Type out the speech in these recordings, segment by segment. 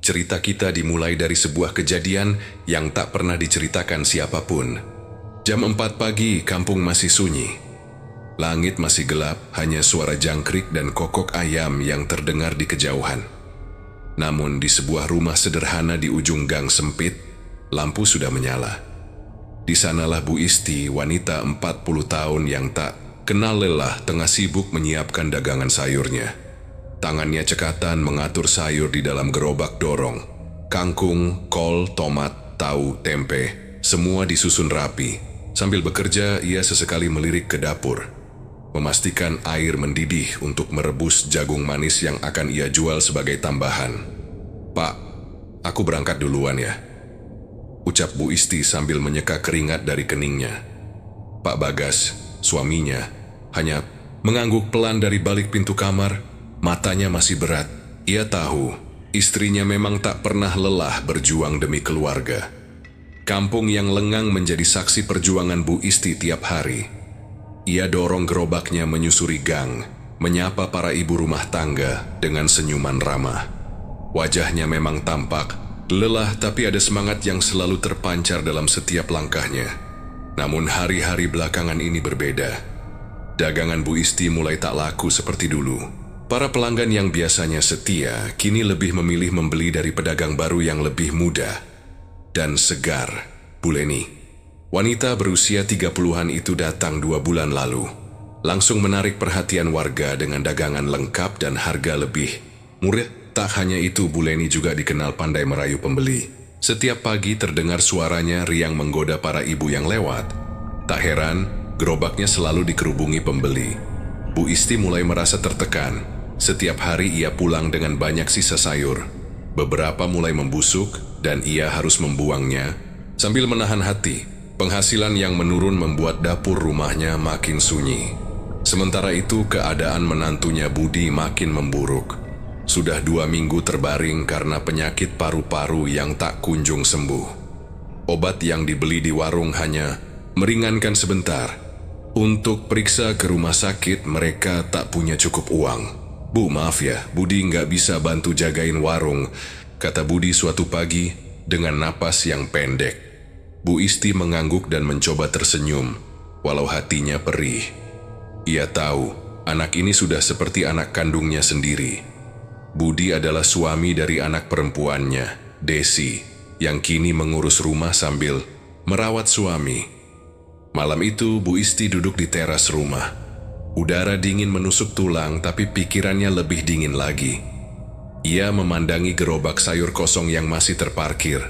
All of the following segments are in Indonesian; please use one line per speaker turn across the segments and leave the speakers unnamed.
Cerita kita dimulai dari sebuah kejadian yang tak pernah diceritakan siapapun. Jam 4 pagi, kampung masih sunyi. Langit masih gelap, hanya suara jangkrik dan kokok ayam yang terdengar di kejauhan. Namun di sebuah rumah sederhana di ujung gang sempit, lampu sudah menyala. Di sanalah Bu Isti, wanita 40 tahun yang tak kenal lelah, tengah sibuk menyiapkan dagangan sayurnya. Tangannya cekatan mengatur sayur di dalam gerobak dorong. Kangkung, kol, tomat, tahu, tempe, semua disusun rapi. Sambil bekerja, ia sesekali melirik ke dapur, memastikan air mendidih untuk merebus jagung manis yang akan ia jual sebagai tambahan. "Pak, aku berangkat duluan ya," ucap Bu Isti sambil menyeka keringat dari keningnya. Pak Bagas, suaminya, hanya mengangguk pelan dari balik pintu kamar. Matanya masih berat. Ia tahu istrinya memang tak pernah lelah berjuang demi keluarga. Kampung yang lengang menjadi saksi perjuangan Bu Isti tiap hari. Ia dorong gerobaknya menyusuri gang, menyapa para ibu rumah tangga dengan senyuman ramah. Wajahnya memang tampak lelah, tapi ada semangat yang selalu terpancar dalam setiap langkahnya. Namun hari-hari belakangan ini berbeda. Dagangan Bu Isti mulai tak laku seperti dulu. Para pelanggan yang biasanya setia kini lebih memilih membeli dari pedagang baru yang lebih muda dan segar. Bu Leni, wanita berusia 30-an itu datang 2 bulan lalu. Langsung menarik perhatian warga dengan dagangan lengkap dan harga lebih murah. Tak hanya itu, Bu Leni juga dikenal pandai merayu pembeli. Setiap pagi terdengar suaranya riang menggoda para ibu yang lewat. Tak heran, gerobaknya selalu dikerubungi pembeli. Bu Isti mulai merasa tertekan. Setiap hari ia pulang dengan banyak sisa sayur. Beberapa mulai membusuk dan ia harus membuangnya. Sambil menahan hati, penghasilan yang menurun membuat dapur rumahnya makin sunyi. Sementara itu, keadaan menantunya Budi makin memburuk. Sudah 2 minggu terbaring karena penyakit paru-paru yang tak kunjung sembuh. Obat yang dibeli di warung hanya meringankan sebentar. Untuk periksa ke rumah sakit, mereka tak punya cukup uang. "Bu, maaf ya, Budi nggak bisa bantu jagain warung," kata Budi suatu pagi dengan napas yang pendek. Bu Isti mengangguk dan mencoba tersenyum, walau hatinya perih. Ia tahu, anak ini sudah seperti anak kandungnya sendiri. Budi adalah suami dari anak perempuannya, Desi, yang kini mengurus rumah sambil merawat suami. Malam itu, Bu Isti duduk di teras rumah. Udara dingin menusuk tulang, tapi pikirannya lebih dingin lagi. Ia memandangi gerobak sayur kosong yang masih terparkir.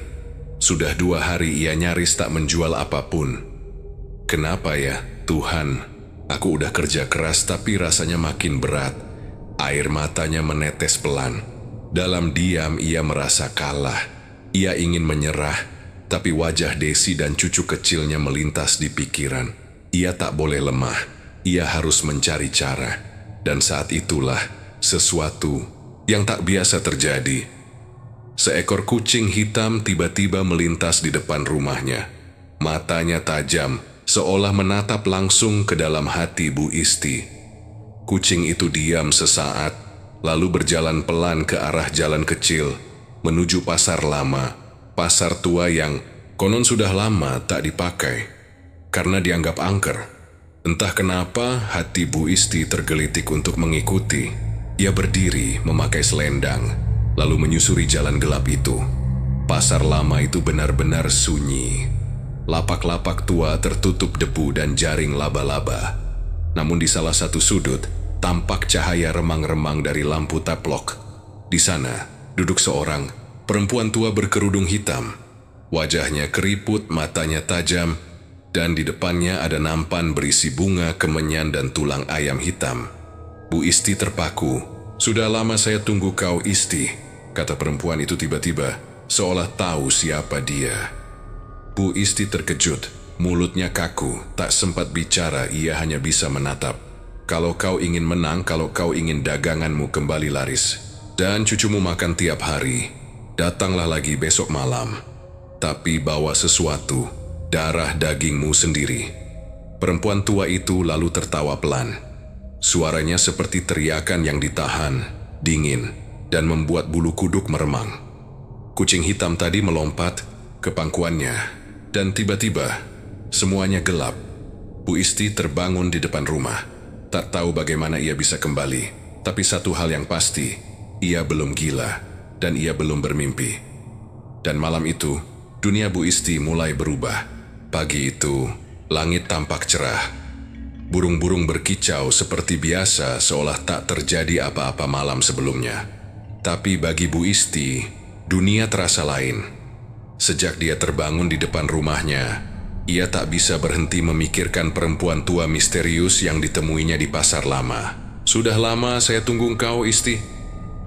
Sudah 2 hari ia nyaris tak menjual apapun. "Kenapa ya, Tuhan? Aku udah kerja keras tapi rasanya makin berat." Air matanya menetes pelan. Dalam diam ia merasa kalah. Ia ingin menyerah, tapi wajah Desi dan cucu kecilnya melintas di pikiran. Ia tak boleh lemah. Ia harus mencari cara. Dan saat itulah sesuatu yang tak biasa terjadi. Seekor kucing hitam tiba-tiba melintas di depan rumahnya. Matanya tajam, seolah menatap langsung ke dalam hati Bu Isti. Kucing itu diam sesaat, lalu berjalan pelan ke arah jalan kecil, menuju pasar lama, pasar tua yang konon sudah lama tak dipakai, karena dianggap angker. Entah kenapa hati Bu Isti tergelitik untuk mengikuti. Ia berdiri memakai selendang, lalu menyusuri jalan gelap itu. Pasar lama itu benar-benar sunyi. Lapak-lapak tua tertutup debu dan jaring laba-laba. Namun di salah satu sudut, tampak cahaya remang-remang dari lampu taplok. Di sana, duduk seorang perempuan tua berkerudung hitam. Wajahnya keriput, matanya tajam, dan di depannya ada nampan berisi bunga, kemenyan, dan tulang ayam hitam. Bu Isti terpaku. "Sudah lama saya tunggu kau, Isti," kata perempuan itu tiba-tiba, seolah tahu siapa dia. Bu Isti terkejut, mulutnya kaku, tak sempat bicara, ia hanya bisa menatap. "Kalau kau ingin menang, kalau kau ingin daganganmu kembali laris, dan cucumu makan tiap hari, datanglah lagi besok malam. Tapi bawa sesuatu, darah dagingmu sendiri." Perempuan tua itu lalu tertawa pelan. Suaranya seperti teriakan yang ditahan, dingin, dan membuat bulu kuduk meremang. Kucing hitam tadi melompat ke pangkuannya, dan tiba-tiba semuanya gelap. Bu Isti terbangun di depan rumah. Tak tahu bagaimana ia bisa kembali, tapi satu hal yang pasti, ia belum gila dan ia belum bermimpi. Dan malam itu, dunia Bu Isti mulai berubah. Pagi itu, langit tampak cerah. Burung-burung berkicau seperti biasa seolah tak terjadi apa-apa malam sebelumnya. Tapi bagi Bu Isti, dunia terasa lain. Sejak dia terbangun di depan rumahnya, ia tak bisa berhenti memikirkan perempuan tua misterius yang ditemuinya di pasar lama. "Sudah lama saya tunggu engkau, Isti."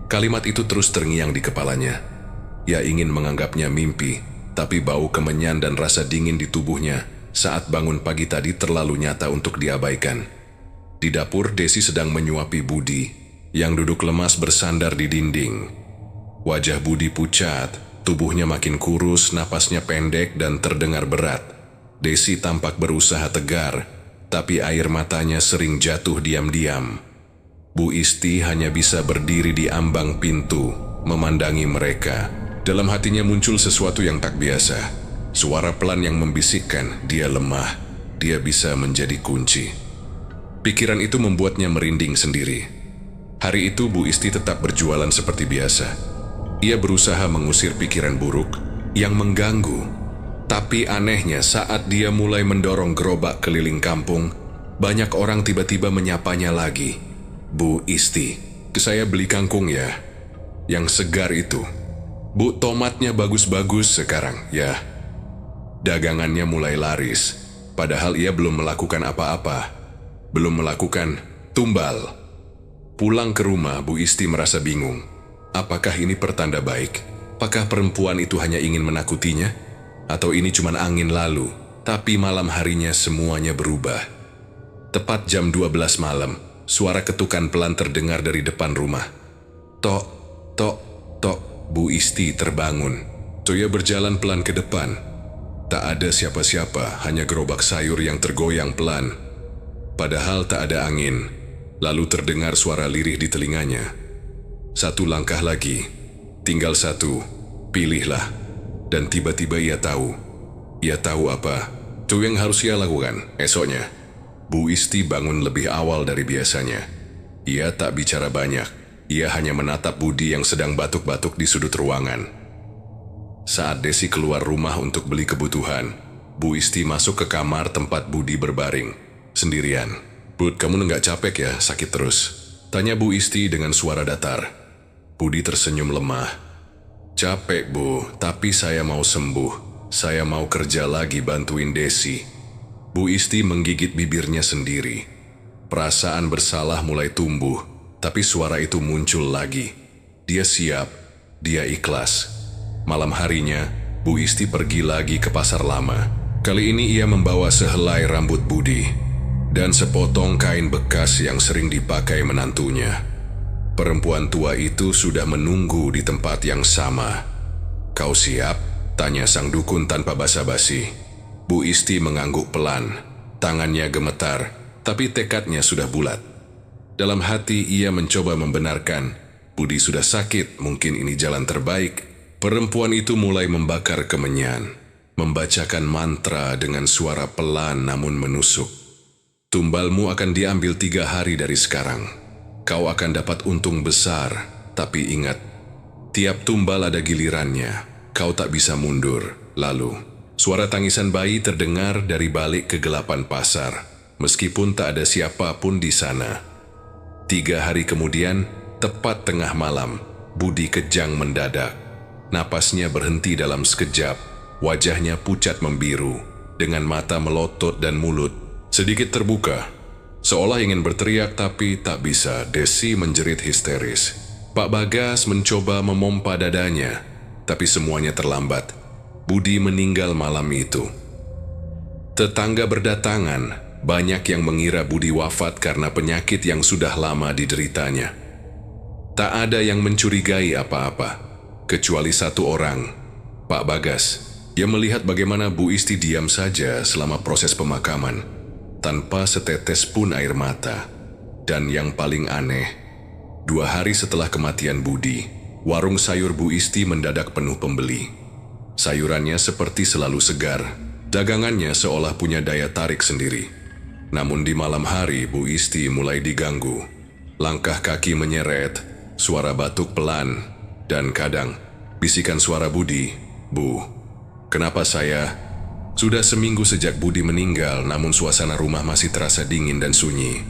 Kalimat itu terus terngiang di kepalanya. Ia ingin menganggapnya mimpi, tapi bau kemenyan dan rasa dingin di tubuhnya saat bangun pagi tadi terlalu nyata untuk diabaikan. Di dapur, Desi sedang menyuapi Budi, yang duduk lemas bersandar di dinding. Wajah Budi pucat, tubuhnya makin kurus, napasnya pendek dan terdengar berat. Desi tampak berusaha tegar, tapi air matanya sering jatuh diam-diam. Bu Isti hanya bisa berdiri di ambang pintu, memandangi mereka. Dalam hatinya muncul sesuatu yang tak biasa. Suara pelan yang membisikkan, dia lemah, dia bisa menjadi kunci. Pikiran itu membuatnya merinding sendiri. Hari itu Bu Isti tetap berjualan seperti biasa. Ia berusaha mengusir pikiran buruk yang mengganggu. Tapi anehnya saat dia mulai mendorong gerobak keliling kampung, banyak orang tiba-tiba menyapanya lagi. "Bu Isti, saya beli kangkung ya, yang segar itu. Bu, tomatnya bagus-bagus sekarang ya." Dagangannya mulai laris, padahal ia belum melakukan apa-apa. Belum melakukan tumbal. Pulang ke rumah, Bu Isti merasa bingung. Apakah ini pertanda baik? Apakah perempuan itu hanya ingin menakutinya? Atau ini cuma angin lalu, tapi malam harinya semuanya berubah. Tepat jam 12 malam, suara ketukan pelan terdengar dari depan rumah. Tok, tok, tok. Bu Isti terbangun. Ia berjalan pelan ke depan. Tak ada siapa-siapa, hanya gerobak sayur yang tergoyang pelan. Padahal tak ada angin. Lalu terdengar suara lirih di telinganya. Satu langkah lagi, tinggal satu, pilihlah. Dan tiba-tiba ia tahu. Ia tahu apa? Itu yang harus ia lakukan esoknya. Bu Isti bangun lebih awal dari biasanya. Ia tak bicara banyak. Ia hanya menatap Budi yang sedang batuk-batuk di sudut ruangan. Saat Desi keluar rumah untuk beli kebutuhan, Bu Isti masuk ke kamar tempat Budi berbaring, sendirian. "Bud, kamu nggak capek ya, sakit terus?" tanya Bu Isti dengan suara datar. Budi tersenyum lemah. "Capek, Bu, tapi saya mau sembuh. Saya mau kerja lagi bantuin Desi." Bu Isti menggigit bibirnya sendiri. Perasaan bersalah mulai tumbuh, tapi suara itu muncul lagi. Dia siap, dia ikhlas. Malam harinya, Bu Isti pergi lagi ke pasar lama. Kali ini ia membawa sehelai rambut Budi dan sepotong kain bekas yang sering dipakai menantunya. Perempuan tua itu sudah menunggu di tempat yang sama. "Kau siap?" tanya sang dukun tanpa basa-basi. Bu Isti mengangguk pelan. Tangannya gemetar, tapi tekadnya sudah bulat. Dalam hati ia mencoba membenarkan, Budi sudah sakit, mungkin ini jalan terbaik. Perempuan itu mulai membakar kemenyan, membacakan mantra dengan suara pelan namun menusuk. "Tumbalmu akan diambil 3 hari dari sekarang. Kau akan dapat untung besar, tapi ingat, tiap tumbal ada gilirannya. Kau tak bisa mundur." Lalu, suara tangisan bayi terdengar dari balik kegelapan pasar, meskipun tak ada siapapun di sana. 3 hari kemudian, tepat tengah malam, Budi kejang mendadak. Napasnya berhenti dalam sekejap, wajahnya pucat membiru, dengan mata melotot dan mulut sedikit terbuka. Seolah ingin berteriak tapi tak bisa. Desi menjerit histeris. Pak Bagas mencoba memompa dadanya, tapi semuanya terlambat. Budi meninggal malam itu. Tetangga berdatangan, banyak yang mengira Budi wafat karena penyakit yang sudah lama dideritanya. Tak ada yang mencurigai apa-apa. Kecuali satu orang, Pak Bagas. Ia melihat bagaimana Bu Isti diam saja selama proses pemakaman, tanpa setetes pun air mata. Dan yang paling aneh, 2 hari setelah kematian Budi, warung sayur Bu Isti mendadak penuh pembeli. Sayurannya seperti selalu segar, dagangannya seolah punya daya tarik sendiri. Namun di malam hari Bu Isti mulai diganggu. Langkah kaki menyeret, suara batuk pelan, dan kadang bisikan suara Budi, "Bu, kenapa saya?" Sudah seminggu sejak Budi meninggal, namun suasana rumah masih terasa dingin dan sunyi.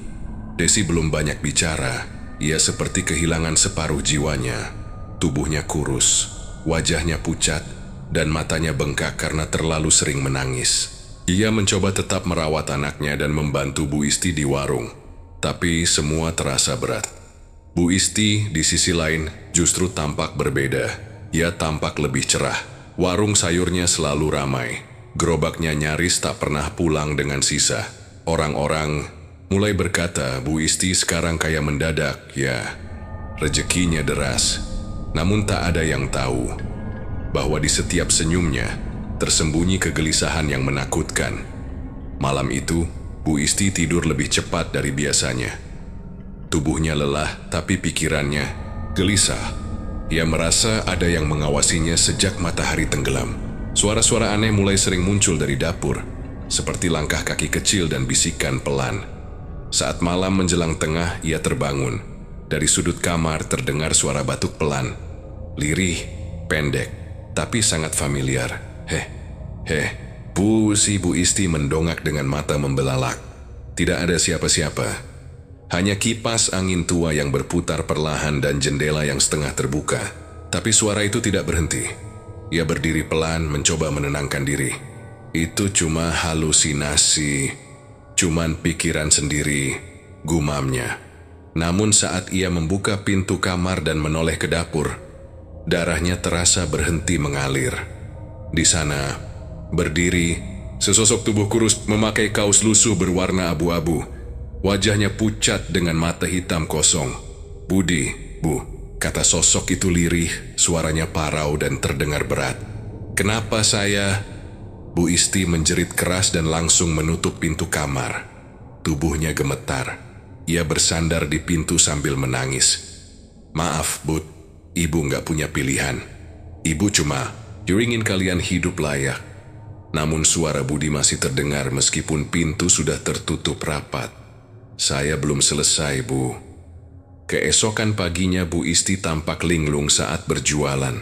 Desi belum banyak bicara, ia seperti kehilangan separuh jiwanya. Tubuhnya kurus, wajahnya pucat, dan matanya bengkak karena terlalu sering menangis. Ia mencoba tetap merawat anaknya dan membantu Bu Isti di warung, tapi semua terasa berat. Bu Isti di sisi lain justru tampak berbeda. Ia tampak lebih cerah. Warung sayurnya selalu ramai. Gerobaknya nyaris tak pernah pulang dengan sisa. Orang-orang mulai berkata Bu Isti sekarang kaya mendadak, ya, rezekinya deras. Namun tak ada yang tahu bahwa di setiap senyumnya tersembunyi kegelisahan yang menakutkan. Malam itu, Bu Isti tidur lebih cepat dari biasanya. Tubuhnya lelah, tapi pikirannya gelisah. Ia merasa ada yang mengawasinya sejak matahari tenggelam. Suara-suara aneh mulai sering muncul dari dapur, seperti langkah kaki kecil dan bisikan pelan. Saat malam menjelang tengah, ia terbangun. Dari sudut kamar terdengar suara batuk pelan. Lirih, pendek, tapi sangat familiar. Bu Isti mendongak dengan mata membelalak. Tidak ada siapa-siapa. Hanya kipas angin tua yang berputar perlahan dan jendela yang setengah terbuka. Tapi suara itu tidak berhenti. Ia berdiri pelan, mencoba menenangkan diri. Itu cuma halusinasi, cuman pikiran sendiri, gumamnya. Namun saat ia membuka pintu kamar dan menoleh ke dapur, darahnya terasa berhenti mengalir. Di sana, berdiri, sesosok tubuh kurus memakai kaos lusuh berwarna abu-abu. Wajahnya pucat dengan mata hitam kosong. "Budi, Bu," kata sosok itu lirih, suaranya parau dan terdengar berat. "Kenapa saya?" Bu Isti menjerit keras dan langsung menutup pintu kamar. Tubuhnya gemetar. Ia bersandar di pintu sambil menangis. "Maaf, Bud, Ibu nggak punya pilihan. Ibu cuma ingin kalian hidup layak." Namun suara Budi masih terdengar meskipun pintu sudah tertutup rapat. "Saya belum selesai, Bu." Keesokan paginya Bu Isti tampak linglung saat berjualan.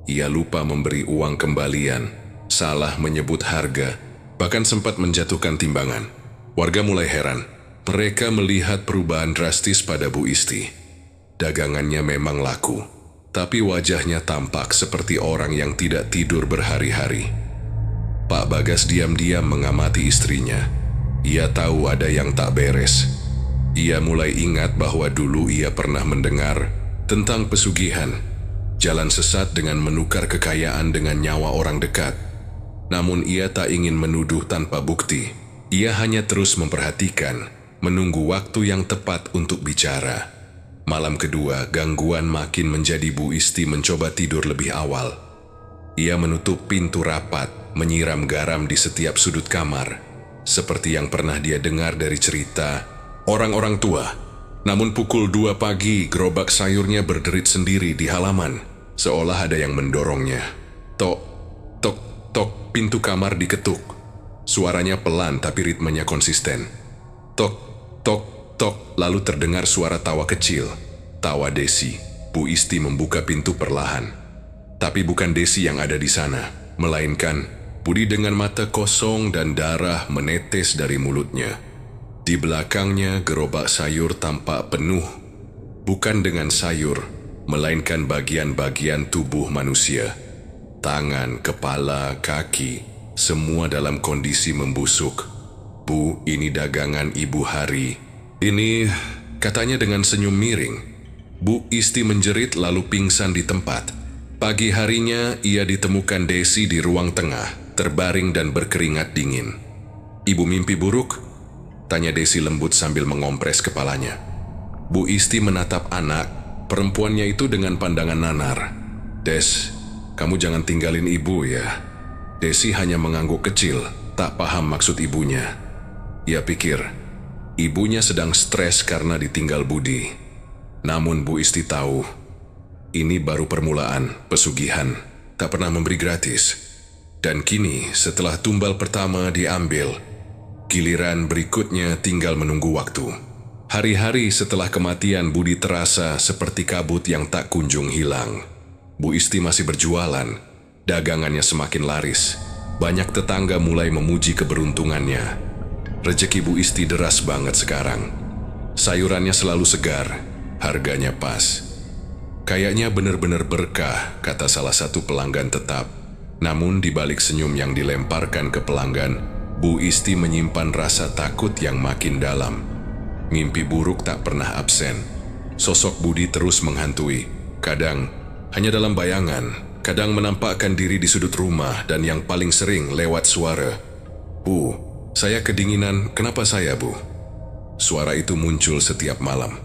Ia lupa memberi uang kembalian, salah menyebut harga, bahkan sempat menjatuhkan timbangan. Warga mulai heran. Mereka melihat perubahan drastis pada Bu Isti. Dagangannya memang laku, tapi wajahnya tampak seperti orang yang tidak tidur berhari-hari. Pak Bagas diam-diam mengamati istrinya. Ia tahu ada yang tak beres. Ia mulai ingat bahwa dulu ia pernah mendengar tentang pesugihan, jalan sesat dengan menukar kekayaan dengan nyawa orang dekat. Namun ia tak ingin menuduh tanpa bukti. Ia hanya terus memperhatikan, menunggu waktu yang tepat untuk bicara. Malam kedua, gangguan makin menjadi. Bu Isti mencoba tidur lebih awal. Ia menutup pintu rapat, menyiram garam di setiap sudut kamar, seperti yang pernah dia dengar dari cerita orang-orang tua. Namun pukul 2 pagi, gerobak sayurnya berderit sendiri di halaman, seolah ada yang mendorongnya. Tok, tok, tok, pintu kamar diketuk. Suaranya pelan tapi ritmenya konsisten. Tok, tok, tok, lalu terdengar suara tawa kecil. Tawa Desi. Bu Isti membuka pintu perlahan. Tapi bukan Desi yang ada di sana, melainkan Budi dengan mata kosong dan darah menetes dari mulutnya. Di belakangnya gerobak sayur tampak penuh, bukan dengan sayur, melainkan bagian-bagian tubuh manusia. Tangan, kepala, kaki, semua dalam kondisi membusuk. "Bu, ini dagangan Ibu Hari." "Ini," katanya dengan senyum miring. Bu Isti menjerit lalu pingsan di tempat. Pagi harinya ia ditemukan Desi di ruang tengah, terbaring dan berkeringat dingin. "Ibu mimpi buruk?" tanya Desi lembut sambil mengompres kepalanya. Bu Isti menatap anak perempuannya itu dengan pandangan nanar. "Des, kamu jangan tinggalin ibu ya." Desi hanya mengangguk kecil, tak paham maksud ibunya. Ia pikir, ibunya sedang stres karena ditinggal Budi. Namun Bu Isti tahu, Ini baru permulaan, pesugihan. Tak pernah memberi gratis. Dan kini, setelah tumbal pertama diambil, giliran berikutnya tinggal menunggu waktu. Hari-hari setelah kematian Budi terasa seperti kabut yang tak kunjung hilang. Bu Isti masih berjualan, dagangannya semakin laris. Banyak tetangga mulai memuji keberuntungannya. Rezeki Bu Isti deras banget sekarang. Sayurannya selalu segar, harganya pas. Kayaknya benar-benar berkah, kata salah satu pelanggan tetap. Namun di balik senyum yang dilemparkan ke pelanggan, Bu Isti menyimpan rasa takut yang makin dalam. Mimpi buruk tak pernah absen. Sosok Budi terus menghantui. Kadang hanya dalam bayangan, kadang menampakkan diri di sudut rumah, dan yang paling sering lewat suara. "Bu, saya kedinginan, kenapa saya, Bu?" Suara itu muncul setiap malam.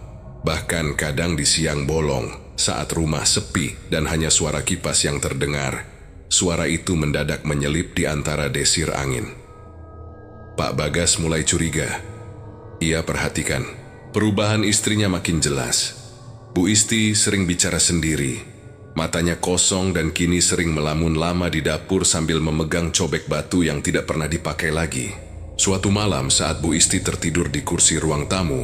Bahkan kadang di siang bolong, saat rumah sepi dan hanya suara kipas yang terdengar. Suara itu mendadak menyelip di antara desir angin. Pak Bagas mulai curiga. Ia perhatikan, perubahan istrinya makin jelas. Bu Isti sering bicara sendiri. Matanya kosong dan kini sering melamun lama di dapur sambil memegang cobek batu yang tidak pernah dipakai lagi. Suatu malam saat Bu Isti tertidur di kursi ruang tamu,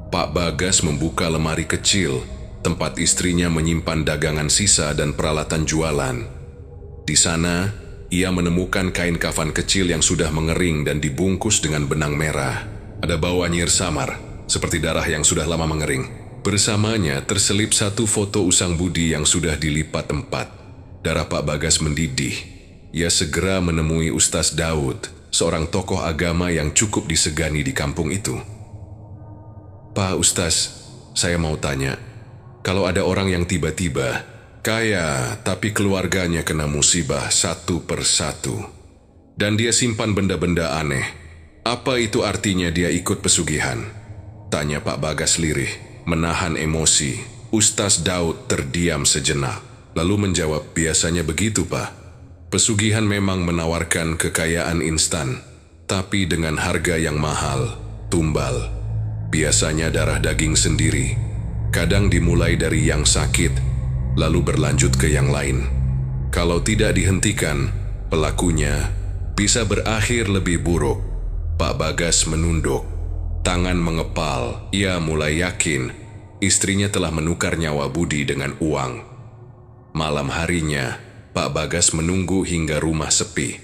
Pak Bagas membuka lemari kecil, tempat istrinya menyimpan dagangan sisa dan peralatan jualan. Di sana, ia menemukan kain kafan kecil yang sudah mengering dan dibungkus dengan benang merah. Ada bau anyir samar, seperti darah yang sudah lama mengering. Bersamanya terselip satu foto usang Budi yang sudah dilipat 4. Darah Pak Bagas mendidih. Ia segera menemui Ustaz Daud, seorang tokoh agama yang cukup disegani di kampung itu. "Pak Ustaz, saya mau tanya, kalau ada orang yang tiba-tiba kaya tapi keluarganya kena musibah satu persatu, dan dia simpan benda-benda aneh, apa itu artinya dia ikut pesugihan?" Tanya Pak Bagas lirih. Menahan emosi, Ustaz Daud terdiam sejenak, lalu menjawab, "Biasanya begitu, Pak. Pesugihan memang menawarkan kekayaan instan, tapi dengan harga yang mahal, tumbal. Biasanya darah daging sendiri. Kadang dimulai dari yang sakit, lalu berlanjut ke yang lain. Kalau tidak dihentikan, pelakunya bisa berakhir lebih buruk." Pak Bagas menunduk. Tangan mengepal, ia mulai yakin istrinya telah menukar nyawa Budi dengan uang. Malam harinya, Pak Bagas menunggu hingga rumah sepi.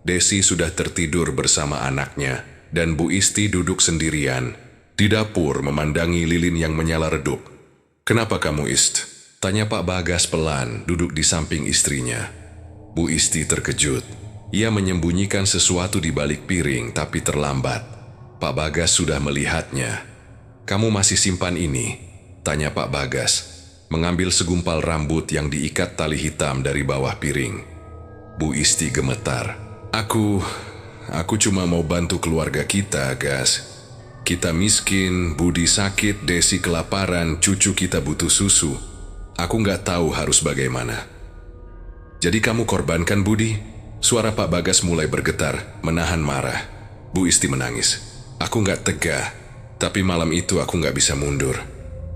Desi sudah tertidur bersama anaknya, dan Bu Isti duduk sendirian di dapur memandangi lilin yang menyala redup. "Kenapa kamu, Ist?" tanya Pak Bagas pelan, duduk di samping istrinya. Bu Isti terkejut. Ia menyembunyikan sesuatu di balik piring, tapi terlambat. Pak Bagas sudah melihatnya. "Kamu masih simpan ini?" tanya Pak Bagas, mengambil segumpal rambut yang diikat tali hitam dari bawah piring. Bu Isti gemetar. Aku cuma mau bantu keluarga kita, Gas. Kita miskin, Budi sakit, Desi kelaparan, cucu kita butuh susu. Aku nggak tahu harus bagaimana." "Jadi kamu korbankan Budi?" Suara Pak Bagas mulai bergetar, menahan marah. Bu Isti menangis. "Aku nggak tega, tapi malam itu aku nggak bisa mundur.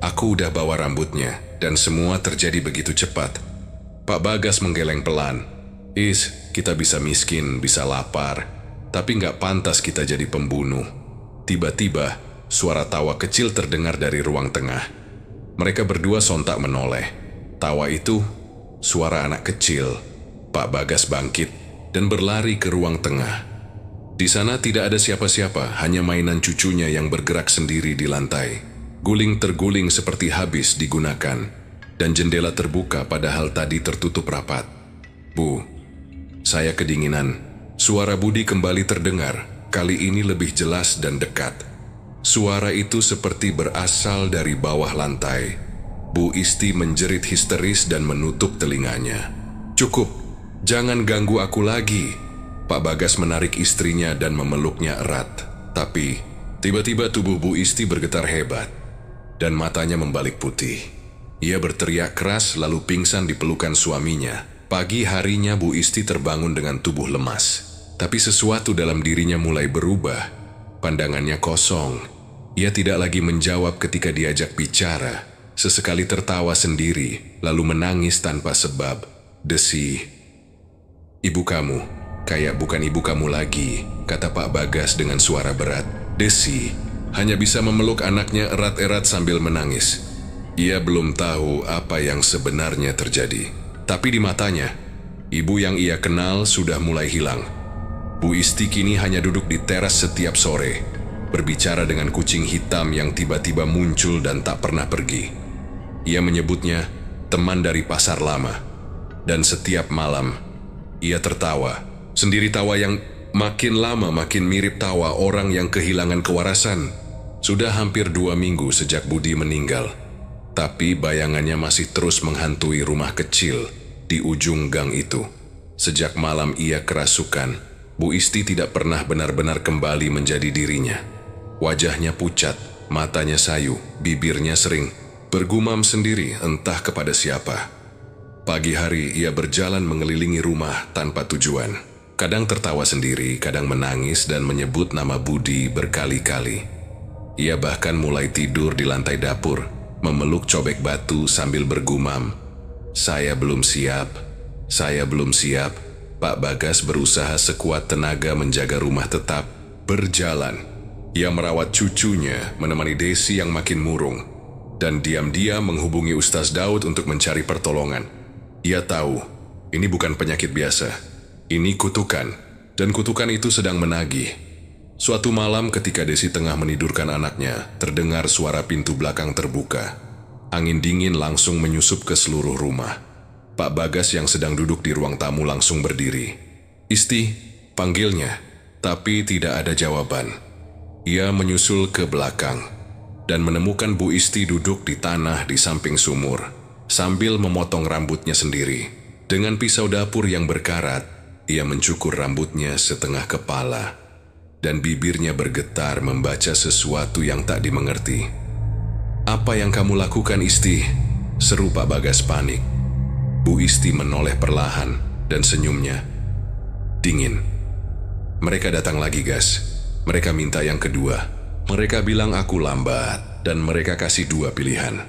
Aku udah bawa rambutnya, dan semua terjadi begitu cepat." Pak Bagas menggeleng pelan. Kita bisa miskin, bisa lapar, tapi nggak pantas kita jadi pembunuh." Tiba-tiba, suara tawa kecil terdengar dari ruang tengah. Mereka berdua sontak menoleh. Tawa itu, suara anak kecil. Pak Bagas bangkit dan berlari ke ruang tengah. Di sana tidak ada siapa-siapa, hanya mainan cucunya yang bergerak sendiri di lantai. Guling terguling seperti habis digunakan, dan jendela terbuka padahal tadi tertutup rapat. "Bu, saya kedinginan." Suara Budi kembali terdengar. Kali ini lebih jelas dan dekat. Suara itu seperti berasal dari bawah lantai. Bu Isti menjerit histeris dan menutup telinganya. "Cukup, jangan ganggu aku lagi." Pak Bagas menarik istrinya dan memeluknya erat. Tapi, tiba-tiba tubuh Bu Isti bergetar hebat, dan matanya membalik putih. Ia berteriak keras lalu pingsan di pelukan suaminya. Pagi harinya Bu Isti terbangun dengan tubuh lemas. Tapi sesuatu dalam dirinya mulai berubah. Pandangannya kosong. Ia tidak lagi menjawab ketika diajak bicara. sesekali tertawa sendiri, lalu menangis tanpa sebab. Desi, "Ibu kamu, kayak bukan ibu kamu lagi," kata Pak Bagas dengan suara berat. Desi hanya bisa memeluk anaknya erat-erat sambil menangis. Ia belum tahu apa yang sebenarnya terjadi. Tapi di matanya, ibu yang ia kenal sudah mulai hilang. Bu Isti kini hanya duduk di teras setiap sore, berbicara dengan kucing hitam yang tiba-tiba muncul dan tak pernah pergi. Ia menyebutnya teman dari pasar lama. Dan setiap malam, ia tertawa. Sendiri tawa yang makin lama makin mirip tawa orang yang kehilangan kewarasan. Sudah hampir 2 minggu sejak Budi meninggal. Tapi bayangannya masih terus menghantui rumah kecil di ujung gang itu. Sejak malam ia kerasukan, Bu Isti tidak pernah benar-benar kembali menjadi dirinya. Wajahnya pucat, matanya sayu, bibirnya sering bergumam sendiri entah kepada siapa. Pagi hari ia berjalan mengelilingi rumah tanpa tujuan. Kadang tertawa sendiri, kadang menangis dan menyebut nama Budi berkali-kali. Ia bahkan mulai tidur di lantai dapur, memeluk cobek batu sambil bergumam, "Saya belum siap, saya belum siap." Pak Bagas berusaha sekuat tenaga menjaga rumah tetap berjalan. Ia merawat cucunya, menemani Desi yang makin murung, dan diam-diam menghubungi Ustaz Daud untuk mencari pertolongan. Ia tahu, ini bukan penyakit biasa. Ini kutukan, dan kutukan itu sedang menagih. Suatu malam ketika Desi tengah menidurkan anaknya, terdengar suara pintu belakang terbuka. Angin dingin langsung menyusup ke seluruh rumah. Pak Bagas yang sedang duduk di ruang tamu langsung berdiri. "Isti," panggilnya, tapi tidak ada jawaban. Ia menyusul ke belakang dan menemukan Bu Isti duduk di tanah di samping sumur, sambil memotong rambutnya sendiri. Dengan pisau dapur yang berkarat, ia mencukur rambutnya setengah kepala, dan bibirnya bergetar membaca sesuatu yang tak dimengerti. "Apa yang kamu lakukan, Isti?" seru Pak Bagas panik. Bu Isti menoleh perlahan dan senyumnya dingin. "Mereka datang lagi, Gas. Mereka minta yang kedua. Mereka bilang aku lambat, dan mereka kasih 2 pilihan.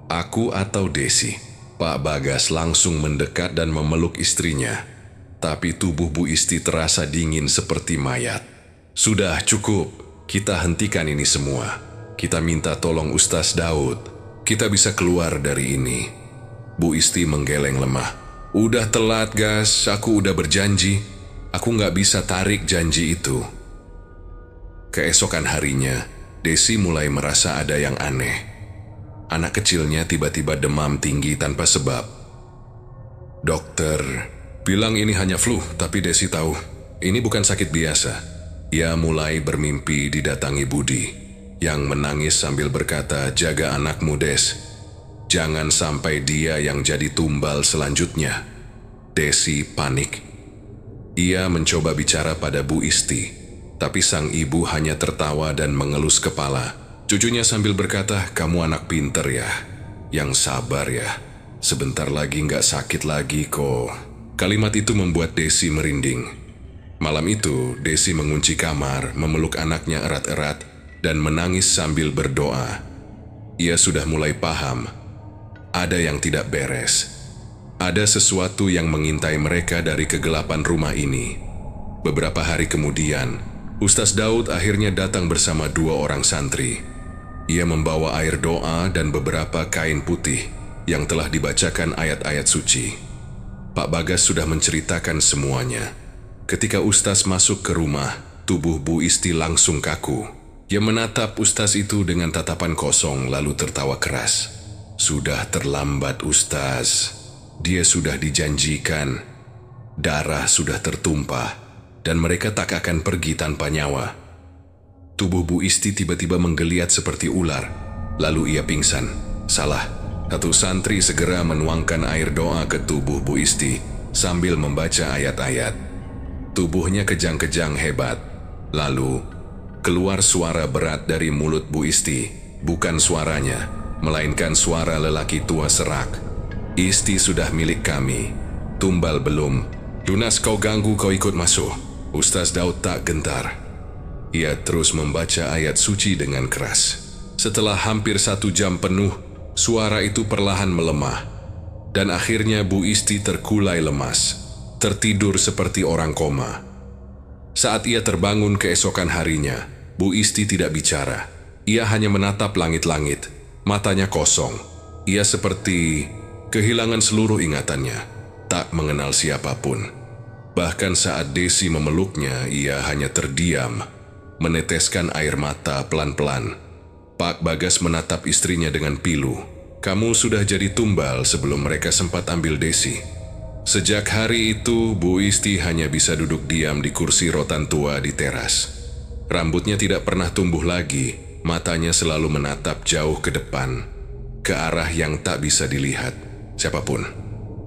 Aku atau Desi." Pak Bagas langsung mendekat dan memeluk istrinya. Tapi tubuh Bu Isti terasa dingin seperti mayat. "Sudah cukup, kita hentikan ini semua. Kita minta tolong Ustaz Daud. Kita bisa keluar dari ini." Bu Isti menggeleng lemah. "Udah telat, Gas. Aku udah berjanji. Aku nggak bisa tarik janji itu." Keesokan harinya, Desi mulai merasa ada yang aneh. Anak kecilnya tiba-tiba demam tinggi tanpa sebab. Dokter bilang ini hanya flu, tapi Desi tahu ini bukan sakit biasa. Ia mulai bermimpi didatangi Budi, yang menangis sambil berkata, "Jaga anakmu, Des. Jangan sampai dia yang jadi tumbal selanjutnya." Desi panik. Ia mencoba bicara pada Bu Isti, tapi sang ibu hanya tertawa dan mengelus kepala. Cucunya sambil berkata, "Kamu anak pinter ya, yang sabar ya. Sebentar lagi nggak sakit lagi kok." Kalimat itu membuat Desi merinding. Malam itu, Desi mengunci kamar, memeluk anaknya erat-erat, dan menangis sambil berdoa. Ia sudah mulai paham. Ada yang tidak beres. Ada sesuatu yang mengintai mereka dari kegelapan rumah ini. Beberapa hari kemudian, Ustaz Daud akhirnya datang bersama 2 orang santri. Ia membawa air doa dan beberapa kain putih yang telah dibacakan ayat-ayat suci. Pak Bagas sudah menceritakan semuanya. Ketika Ustaz masuk ke rumah, tubuh Bu Isti langsung kaku. Ia menatap Ustaz itu dengan tatapan kosong lalu tertawa keras. "Sudah terlambat, Ustaz. Dia sudah dijanjikan. Darah sudah tertumpah, dan mereka tak akan pergi tanpa nyawa." Tubuh Bu Isti tiba-tiba menggeliat seperti ular, lalu ia pingsan. Salah, satu santri segera menuangkan air doa ke tubuh Bu Isti sambil membaca ayat-ayat. Tubuhnya kejang-kejang hebat. Lalu, keluar suara berat dari mulut Bu Isti, bukan suaranya, melainkan suara lelaki tua serak. "Isti sudah milik kami. Tumbal belum. Lunas kau ganggu, kau ikut masuk." Ustaz Daud tak gentar. Ia terus membaca ayat suci dengan keras. Setelah hampir 1 jam penuh, suara itu perlahan melemah, dan akhirnya Bu Isti terkulai lemas, tertidur seperti orang koma. Saat ia terbangun keesokan harinya, Bu Isti tidak bicara. Ia hanya menatap langit-langit, matanya kosong. Ia seperti kehilangan seluruh ingatannya, tak mengenal siapapun. Bahkan saat Desi memeluknya, ia hanya terdiam, meneteskan air mata pelan-pelan. Pak Bagas menatap istrinya dengan pilu. "Kamu sudah jadi tumbal sebelum mereka sempat ambil Desi." Sejak hari itu, Bu Isti hanya bisa duduk diam di kursi rotan tua di teras. Rambutnya tidak pernah tumbuh lagi, matanya selalu menatap jauh ke depan, ke arah yang tak bisa dilihat siapapun.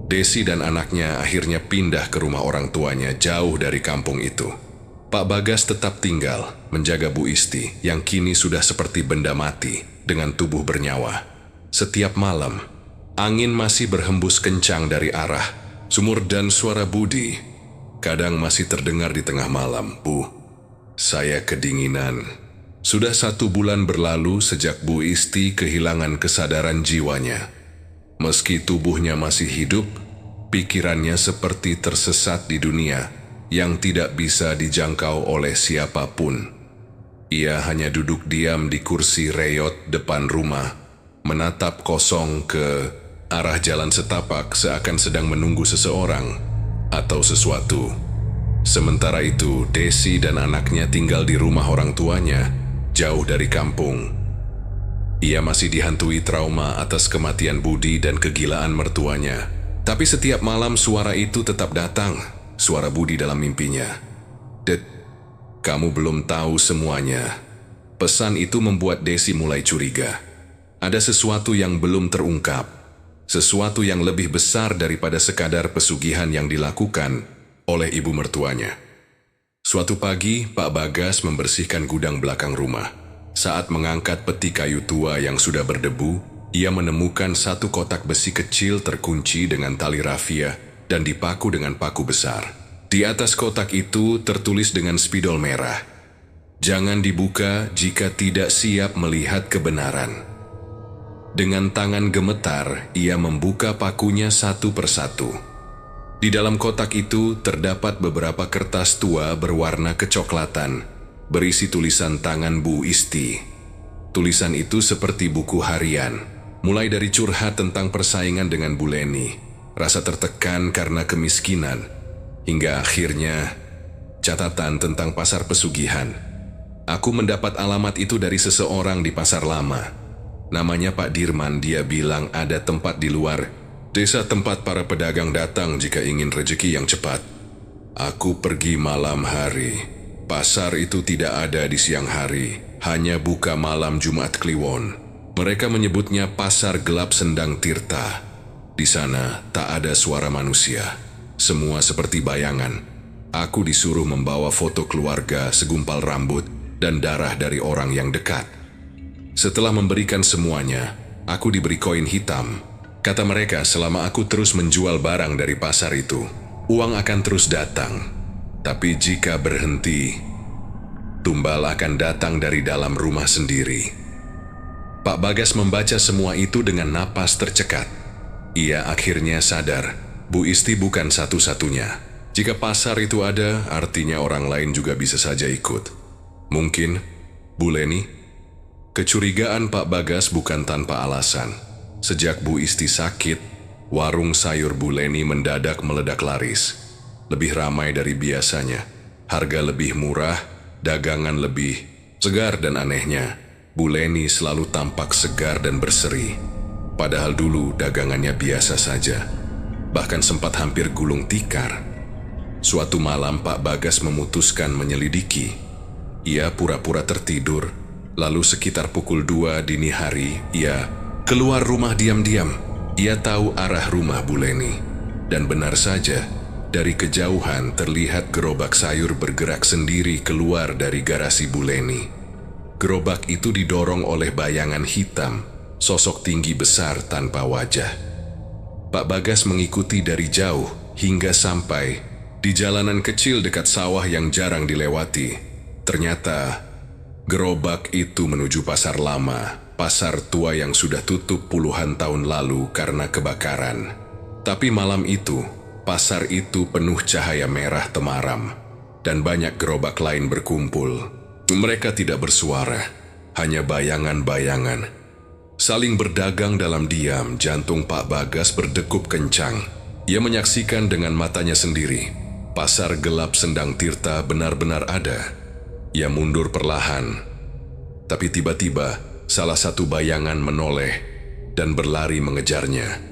Desi dan anaknya akhirnya pindah ke rumah orang tuanya jauh dari kampung itu. Pak Bagas tetap tinggal menjaga Bu Isti yang kini sudah seperti benda mati dengan tubuh bernyawa. Setiap malam, angin masih berhembus kencang dari arah sumur dan suara Budi kadang masih terdengar di tengah malam. "Bu, saya kedinginan." Sudah 1 bulan berlalu sejak Bu Isti kehilangan kesadaran jiwanya. Meski tubuhnya masih hidup, pikirannya seperti tersesat di dunia yang tidak bisa dijangkau oleh siapapun. Ia hanya duduk diam di kursi reyot depan rumah, menatap kosong ke arah jalan setapak seakan sedang menunggu seseorang atau sesuatu. Sementara itu, Desi dan anaknya tinggal di rumah orang tuanya, jauh dari kampung. Ia masih dihantui trauma atas kematian Budi dan kegilaan mertuanya. Tapi setiap malam suara itu tetap datang, suara Budi dalam mimpinya. "Det, kamu belum tahu semuanya." Pesan itu membuat Desi mulai curiga. Ada sesuatu yang belum terungkap. Sesuatu yang lebih besar daripada sekadar pesugihan yang dilakukan oleh ibu mertuanya. Suatu pagi, Pak Bagas membersihkan gudang belakang rumah. Saat mengangkat peti kayu tua yang sudah berdebu, ia menemukan satu kotak besi kecil terkunci dengan tali rafia dan dipaku dengan paku besar. Di atas kotak itu tertulis dengan spidol merah, "Jangan dibuka jika tidak siap melihat kebenaran." Dengan tangan gemetar, ia membuka pakunya satu persatu. Di dalam kotak itu terdapat beberapa kertas tua berwarna kecoklatan, berisi tulisan tangan Bu Isti. Tulisan itu seperti buku harian, mulai dari curhat tentang persaingan dengan Bu Leni, rasa tertekan karena kemiskinan, hingga akhirnya catatan tentang pasar pesugihan. "Aku mendapat alamat itu dari seseorang di pasar lama. Namanya Pak Dirman. Dia bilang ada tempat di luar desa tempat para pedagang datang jika ingin rezeki yang cepat. Aku pergi malam hari. Pasar itu tidak ada di siang hari, hanya buka malam Jumat Kliwon. Mereka menyebutnya Pasar Gelap Sendang Tirta. Di sana tak ada suara manusia, semua seperti bayangan. Aku disuruh membawa foto keluarga, segumpal rambut, dan darah dari orang yang dekat. Setelah memberikan semuanya, aku diberi koin hitam. Kata mereka, selama aku terus menjual barang dari pasar itu, uang akan terus datang. Tapi jika berhenti, tumbal akan datang dari dalam rumah sendiri." Pak Bagas membaca semua itu dengan napas tercekat. Ia akhirnya sadar, Bu Isti bukan satu-satunya. Jika pasar itu ada, artinya orang lain juga bisa saja ikut. Mungkin Bu Leni. Kecurigaan Pak Bagas bukan tanpa alasan. Sejak Bu Isti sakit, warung sayur Bu Leni mendadak meledak laris. Lebih ramai dari biasanya, harga lebih murah, dagangan lebih segar, dan anehnya, Bu Leni selalu tampak segar dan berseri. Padahal dulu dagangannya biasa saja, bahkan sempat hampir gulung tikar. Suatu malam Pak Bagas memutuskan menyelidiki. Ia pura-pura tertidur. Lalu sekitar pukul 2 dini hari, ia keluar rumah diam-diam. Ia tahu arah rumah Bu Leni. Dan benar saja, dari kejauhan terlihat gerobak sayur bergerak sendiri keluar dari garasi Bu Leni. Gerobak itu didorong oleh bayangan hitam, sosok tinggi besar tanpa wajah. Pak Bagas mengikuti dari jauh hingga sampai di jalanan kecil dekat sawah yang jarang dilewati. Ternyata gerobak itu menuju pasar lama. pasar tua yang sudah tutup puluhan tahun lalu karena kebakaran. Tapi malam itu, pasar itu penuh cahaya merah temaram, dan banyak gerobak lain berkumpul. Mereka tidak bersuara, hanya bayangan-bayangan. Saling berdagang dalam diam, jantung Pak Bagas berdegup kencang. Ia menyaksikan dengan matanya sendiri, pasar gelap Sendang Tirta benar-benar ada. Ia mundur perlahan, tapi tiba-tiba salah satu bayangan menoleh dan berlari mengejarnya.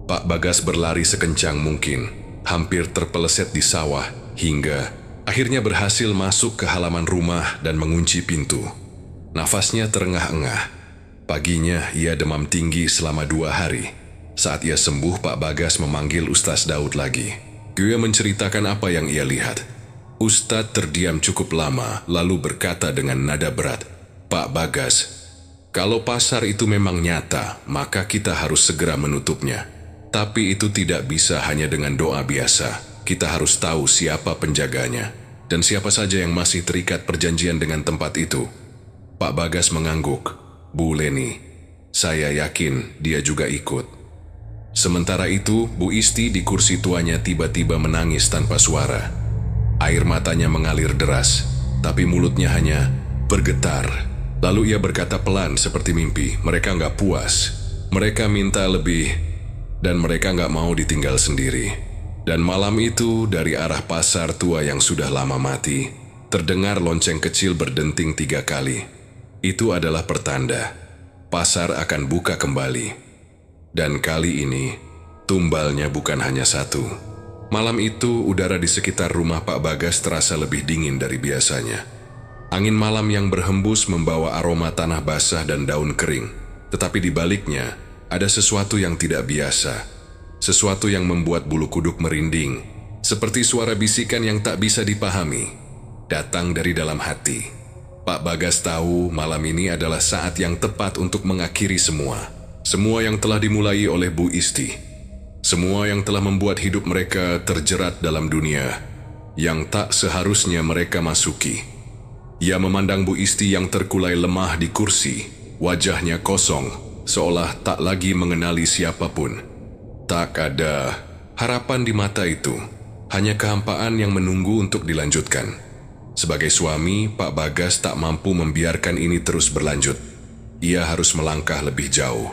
Pak Bagas berlari sekencang mungkin, hampir terpeleset di sawah, hingga akhirnya berhasil masuk ke halaman rumah dan mengunci pintu. Nafasnya terengah-engah. Paginya ia demam tinggi selama 2 hari. Saat ia sembuh, Pak Bagas memanggil Ustaz Daud lagi. Dia menceritakan apa yang ia lihat. Ustadz terdiam cukup lama, lalu berkata dengan nada berat, "Pak Bagas, kalau pasar itu memang nyata, maka kita harus segera menutupnya. Tapi itu tidak bisa hanya dengan doa biasa. Kita harus tahu siapa penjaganya, dan siapa saja yang masih terikat perjanjian dengan tempat itu." Pak Bagas mengangguk. "Bu Leni, saya yakin dia juga ikut." Sementara itu, Bu Isti di kursi tuanya tiba-tiba menangis tanpa suara. Air matanya mengalir deras, tapi mulutnya hanya bergetar. Lalu ia berkata pelan seperti mimpi, "Mereka nggak puas. Mereka minta lebih, dan mereka nggak mau ditinggal sendiri." Dan malam itu, dari arah pasar tua yang sudah lama mati, terdengar lonceng kecil berdenting 3 kali. Itu adalah pertanda pasar akan buka kembali. Dan kali ini, tumbalnya bukan hanya satu. Malam itu, udara di sekitar rumah Pak Bagas terasa lebih dingin dari biasanya. Angin malam yang berhembus membawa aroma tanah basah dan daun kering. Tetapi di baliknya, ada sesuatu yang tidak biasa. Sesuatu yang membuat bulu kuduk merinding. Seperti suara bisikan yang tak bisa dipahami. Datang dari dalam hati. Pak Bagas tahu malam ini adalah saat yang tepat untuk mengakhiri semua. Semua yang telah dimulai oleh Bu Isti. Semua yang telah membuat hidup mereka terjerat dalam dunia yang tak seharusnya mereka masuki. Ia memandang Bu Isti yang terkulai lemah di kursi, wajahnya kosong, seolah tak lagi mengenali siapapun. Tak ada harapan di mata itu, hanya kehampaan yang menunggu untuk dilanjutkan. Sebagai suami, Pak Bagas tak mampu membiarkan ini terus berlanjut. Ia harus melangkah lebih jauh.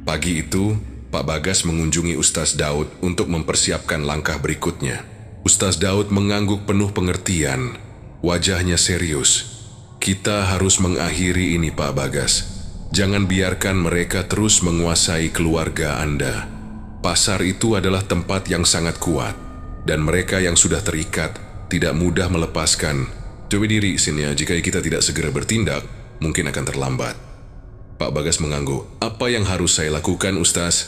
Pagi itu, Pak Bagas mengunjungi Ustaz Daud untuk mempersiapkan langkah berikutnya. Ustaz Daud mengangguk penuh pengertian, wajahnya serius. "Kita harus mengakhiri ini, Pak Bagas. Jangan biarkan mereka terus menguasai keluarga Anda. Pasar itu adalah tempat yang sangat kuat, dan mereka yang sudah terikat tidak mudah melepaskan. Coba diri sini ya, jika kita tidak segera bertindak, mungkin akan terlambat." Pak Bagas mengangguk. "Apa yang harus saya lakukan, Ustaz?"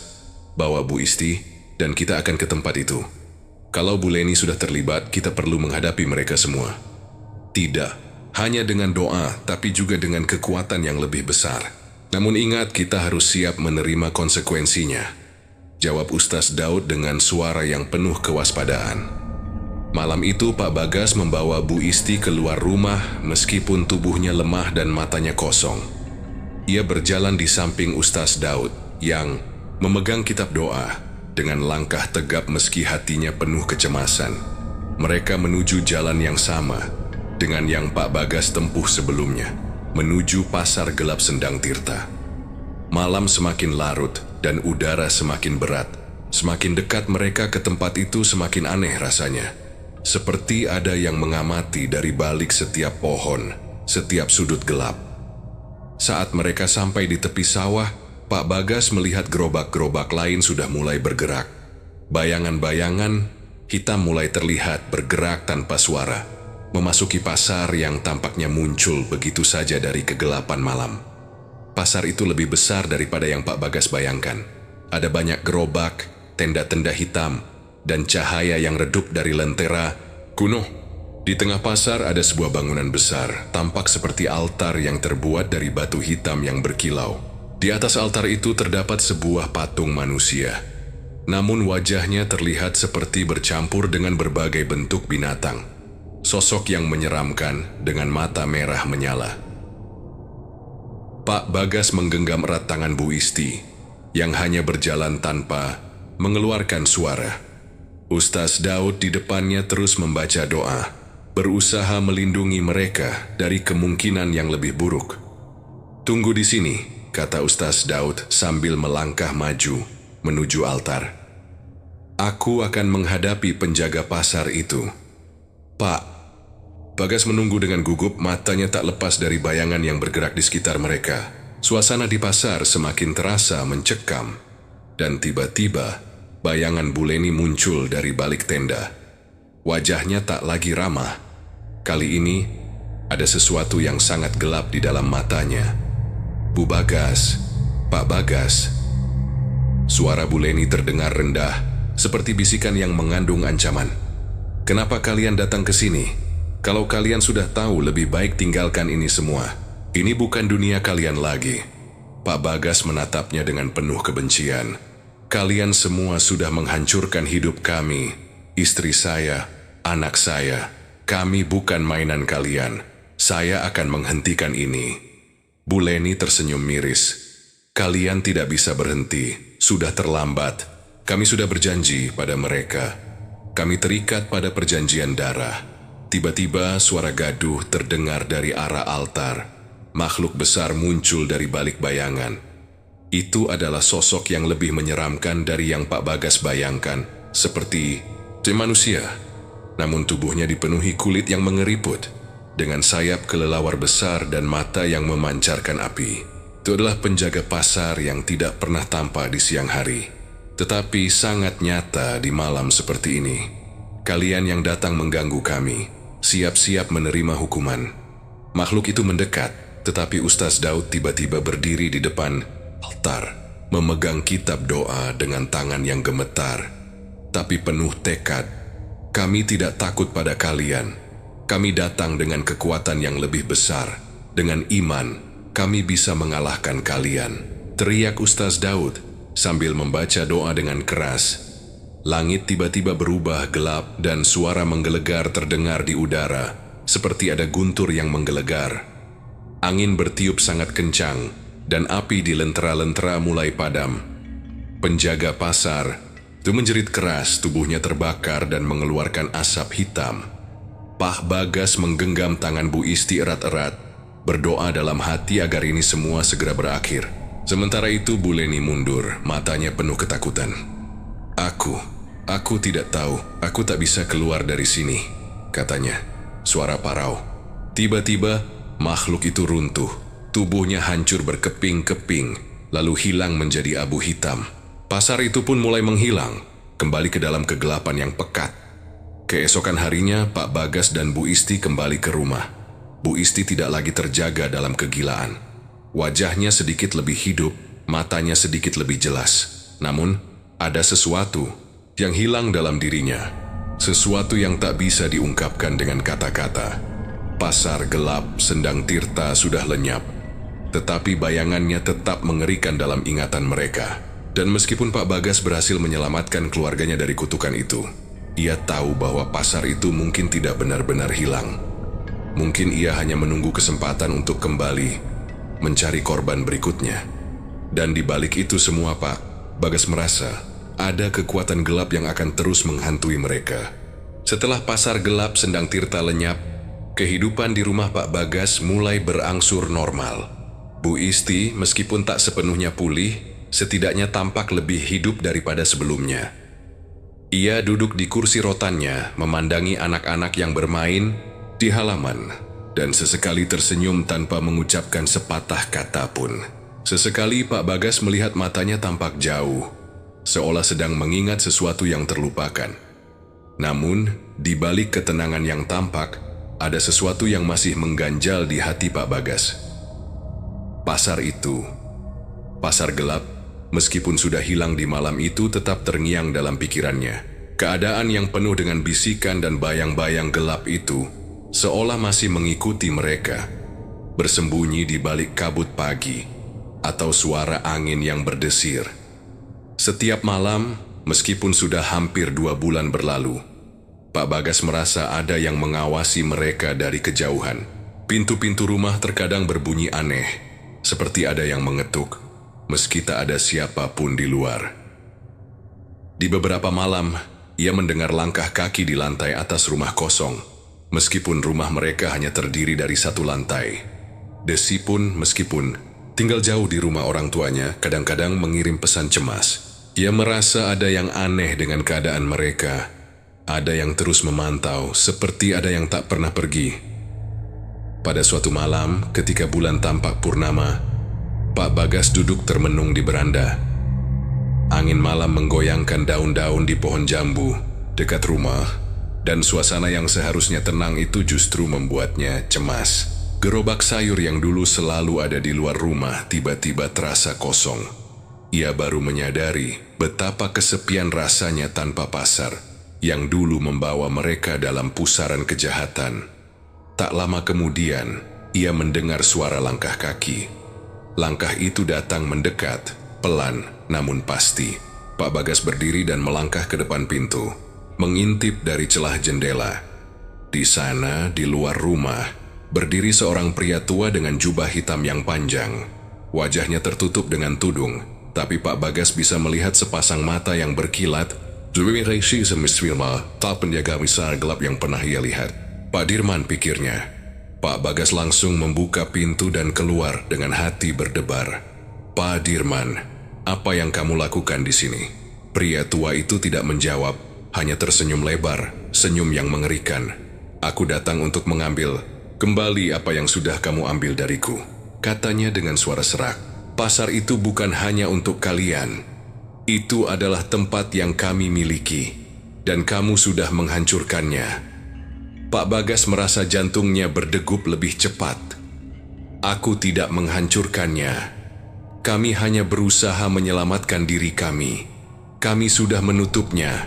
"Bawa Bu Isti, dan kita akan ke tempat itu. Kalau Bu Leni sudah terlibat, kita perlu menghadapi mereka semua." "Tidak, hanya dengan doa, tapi juga dengan kekuatan yang lebih besar. Namun ingat, kita harus siap menerima konsekuensinya," jawab Ustaz Daud dengan suara yang penuh kewaspadaan. Malam itu, Pak Bagas membawa Bu Isti keluar rumah meskipun tubuhnya lemah dan matanya kosong. Ia berjalan di samping Ustaz Daud yang memegang kitab doa dengan langkah tegap meski hatinya penuh kecemasan. Mereka menuju jalan yang sama dengan yang Pak Bagas tempuh sebelumnya, menuju pasar gelap Sendang Tirta. Malam semakin larut dan udara semakin berat. Semakin dekat mereka ke tempat itu, semakin aneh rasanya. Seperti ada yang mengamati dari balik setiap pohon, setiap sudut gelap. Saat mereka sampai di tepi sawah, Pak Bagas melihat gerobak-gerobak lain sudah mulai bergerak. Bayangan-bayangan hitam mulai terlihat bergerak tanpa suara, memasuki pasar yang tampaknya muncul begitu saja dari kegelapan malam. Pasar itu lebih besar daripada yang Pak Bagas bayangkan. Ada banyak gerobak, tenda-tenda hitam, dan cahaya yang redup dari lentera kuno. Di tengah pasar ada sebuah bangunan besar, tampak seperti altar yang terbuat dari batu hitam yang berkilau. Di atas altar itu terdapat sebuah patung manusia. Namun wajahnya terlihat seperti bercampur dengan berbagai bentuk binatang. Sosok yang menyeramkan dengan mata merah menyala. Pak Bagas menggenggam erat tangan Bu Isti, yang hanya berjalan tanpa mengeluarkan suara. Ustaz Daud di depannya terus membaca doa, berusaha melindungi mereka dari kemungkinan yang lebih buruk. "Tunggu di sini," kata Ustaz Daud sambil melangkah maju menuju altar. "Aku akan menghadapi penjaga pasar itu." "Pak." Bagas menunggu dengan gugup, matanya tak lepas dari bayangan yang bergerak di sekitar mereka. Suasana di pasar semakin terasa mencekam, dan tiba-tiba bayangan Bu Leni muncul dari balik tenda. Wajahnya tak lagi ramah. Kali ini ada sesuatu yang sangat gelap di dalam matanya. "Bu Bagas, Pak Bagas." Suara Bu Leni terdengar rendah, seperti bisikan yang mengandung ancaman. "Kenapa kalian datang ke sini? Kalau kalian sudah tahu, lebih baik tinggalkan ini semua. Ini bukan dunia kalian lagi." Pak Bagas menatapnya dengan penuh kebencian. "Kalian semua sudah menghancurkan hidup kami, istri saya, anak saya. Kami bukan mainan kalian. Saya akan menghentikan ini." Bu Leni tersenyum miris. "Kalian tidak bisa berhenti. Sudah terlambat. Kami sudah berjanji pada mereka. Kami terikat pada perjanjian darah." Tiba-tiba suara gaduh terdengar dari arah altar. Makhluk besar muncul dari balik bayangan. Itu adalah sosok yang lebih menyeramkan dari yang Pak Bagas bayangkan, seperti manusia. Namun tubuhnya dipenuhi kulit yang mengeriput, dengan sayap kelelawar besar dan mata yang memancarkan api. Itu adalah penjaga pasar yang tidak pernah tampak di siang hari, tetapi sangat nyata di malam seperti ini. "Kalian yang datang mengganggu kami, siap-siap menerima hukuman." Makhluk itu mendekat, tetapi Ustaz Daud tiba-tiba berdiri di depan altar, memegang kitab doa dengan tangan yang gemetar, tapi penuh tekad. "Kami tidak takut pada kalian. Kami datang dengan kekuatan yang lebih besar. Dengan iman, kami bisa mengalahkan kalian," teriak Ustaz Daud sambil membaca doa dengan keras. Langit tiba-tiba berubah gelap dan suara menggelegar terdengar di udara, seperti ada guntur yang menggelegar. Angin bertiup sangat kencang, dan api di lentera-lentera mulai padam. Penjaga pasar itu menjerit keras, tubuhnya terbakar dan mengeluarkan asap hitam. Pak Bagas menggenggam tangan Bu Isti erat-erat, berdoa dalam hati agar ini semua segera berakhir. Sementara itu Bu Leni mundur, matanya penuh ketakutan. Aku tidak tahu, aku tak bisa keluar dari sini," katanya. Suara parau. Tiba-tiba, makhluk itu runtuh. Tubuhnya hancur berkeping-keping, lalu hilang menjadi abu hitam. Pasar itu pun mulai menghilang, kembali ke dalam kegelapan yang pekat. Keesokan harinya, Pak Bagas dan Bu Isti kembali ke rumah. Bu Isti tidak lagi terjaga dalam kegilaan. Wajahnya sedikit lebih hidup, matanya sedikit lebih jelas. Namun, ada sesuatu yang hilang dalam dirinya, sesuatu yang tak bisa diungkapkan dengan kata-kata. Pasar gelap Sendang Tirta sudah lenyap, tetapi bayangannya tetap mengerikan dalam ingatan mereka. Dan meskipun Pak Bagas berhasil menyelamatkan keluarganya dari kutukan itu, ia tahu bahwa pasar itu mungkin tidak benar-benar hilang. Mungkin ia hanya menunggu kesempatan untuk kembali mencari korban berikutnya. Dan di balik itu semua, Pak Bagas merasa ada kekuatan gelap yang akan terus menghantui mereka. Setelah pasar gelap Sendang Tirta lenyap, kehidupan di rumah Pak Bagas mulai berangsur normal. Bu Isti meskipun tak sepenuhnya pulih, setidaknya tampak lebih hidup daripada sebelumnya. Ia duduk di kursi rotannya, memandangi anak-anak yang bermain di halaman, dan sesekali tersenyum tanpa mengucapkan sepatah kata pun. Sesekali Pak Bagas melihat matanya tampak jauh, seolah sedang mengingat sesuatu yang terlupakan. Namun, di balik ketenangan yang tampak, ada sesuatu yang masih mengganjal di hati Pak Bagas. Pasar itu, pasar gelap, meskipun sudah hilang di malam itu, tetap terngiang dalam pikirannya. Keadaan yang penuh dengan bisikan dan bayang-bayang gelap itu, seolah masih mengikuti mereka, bersembunyi di balik kabut pagi, atau suara angin yang berdesir. Setiap malam, meskipun sudah hampir 2 bulan berlalu, Pak Bagas merasa ada yang mengawasi mereka dari kejauhan. Pintu-pintu rumah terkadang berbunyi aneh, seperti ada yang mengetuk, meski tak ada siapapun di luar. Di beberapa malam, ia mendengar langkah kaki di lantai atas rumah kosong, meskipun rumah mereka hanya terdiri dari satu lantai. Desi pun, meskipun tinggal jauh di rumah orang tuanya, kadang-kadang mengirim pesan cemas. Ia merasa ada yang aneh dengan keadaan mereka. Ada yang terus memantau, seperti ada yang tak pernah pergi. Pada suatu malam, ketika bulan tampak purnama, Pak Bagas duduk termenung di beranda. Angin malam menggoyangkan daun-daun di pohon jambu dekat rumah, dan suasana yang seharusnya tenang itu justru membuatnya cemas. Gerobak sayur yang dulu selalu ada di luar rumah tiba-tiba terasa kosong. Ia baru menyadari betapa kesepian rasanya tanpa pasar yang dulu membawa mereka dalam pusaran kejahatan. Tak lama kemudian, ia mendengar suara langkah kaki. Langkah itu datang mendekat, pelan namun pasti. Pak Bagas berdiri dan melangkah ke depan pintu, mengintip dari celah jendela. Di sana, di luar rumah, berdiri seorang pria tua dengan jubah hitam yang panjang. Wajahnya tertutup dengan tudung, tapi Pak Bagas bisa melihat sepasang mata yang berkilat. Tak penjaga besar gelap yang pernah ia lihat. Pak Dirman, pikirnya. Pak Bagas langsung membuka pintu dan keluar dengan hati berdebar. Pak Dirman, apa yang kamu lakukan di sini? Pria tua itu tidak menjawab, hanya tersenyum lebar, senyum yang mengerikan. Aku datang untuk mengambil kembali apa yang sudah kamu ambil dariku, katanya dengan suara serak. Pasar itu bukan hanya untuk kalian. Itu adalah tempat yang kami miliki, dan kamu sudah menghancurkannya. Pak Bagas merasa jantungnya berdegup lebih cepat. Aku tidak menghancurkannya. Kami hanya berusaha menyelamatkan diri kami. Kami sudah menutupnya.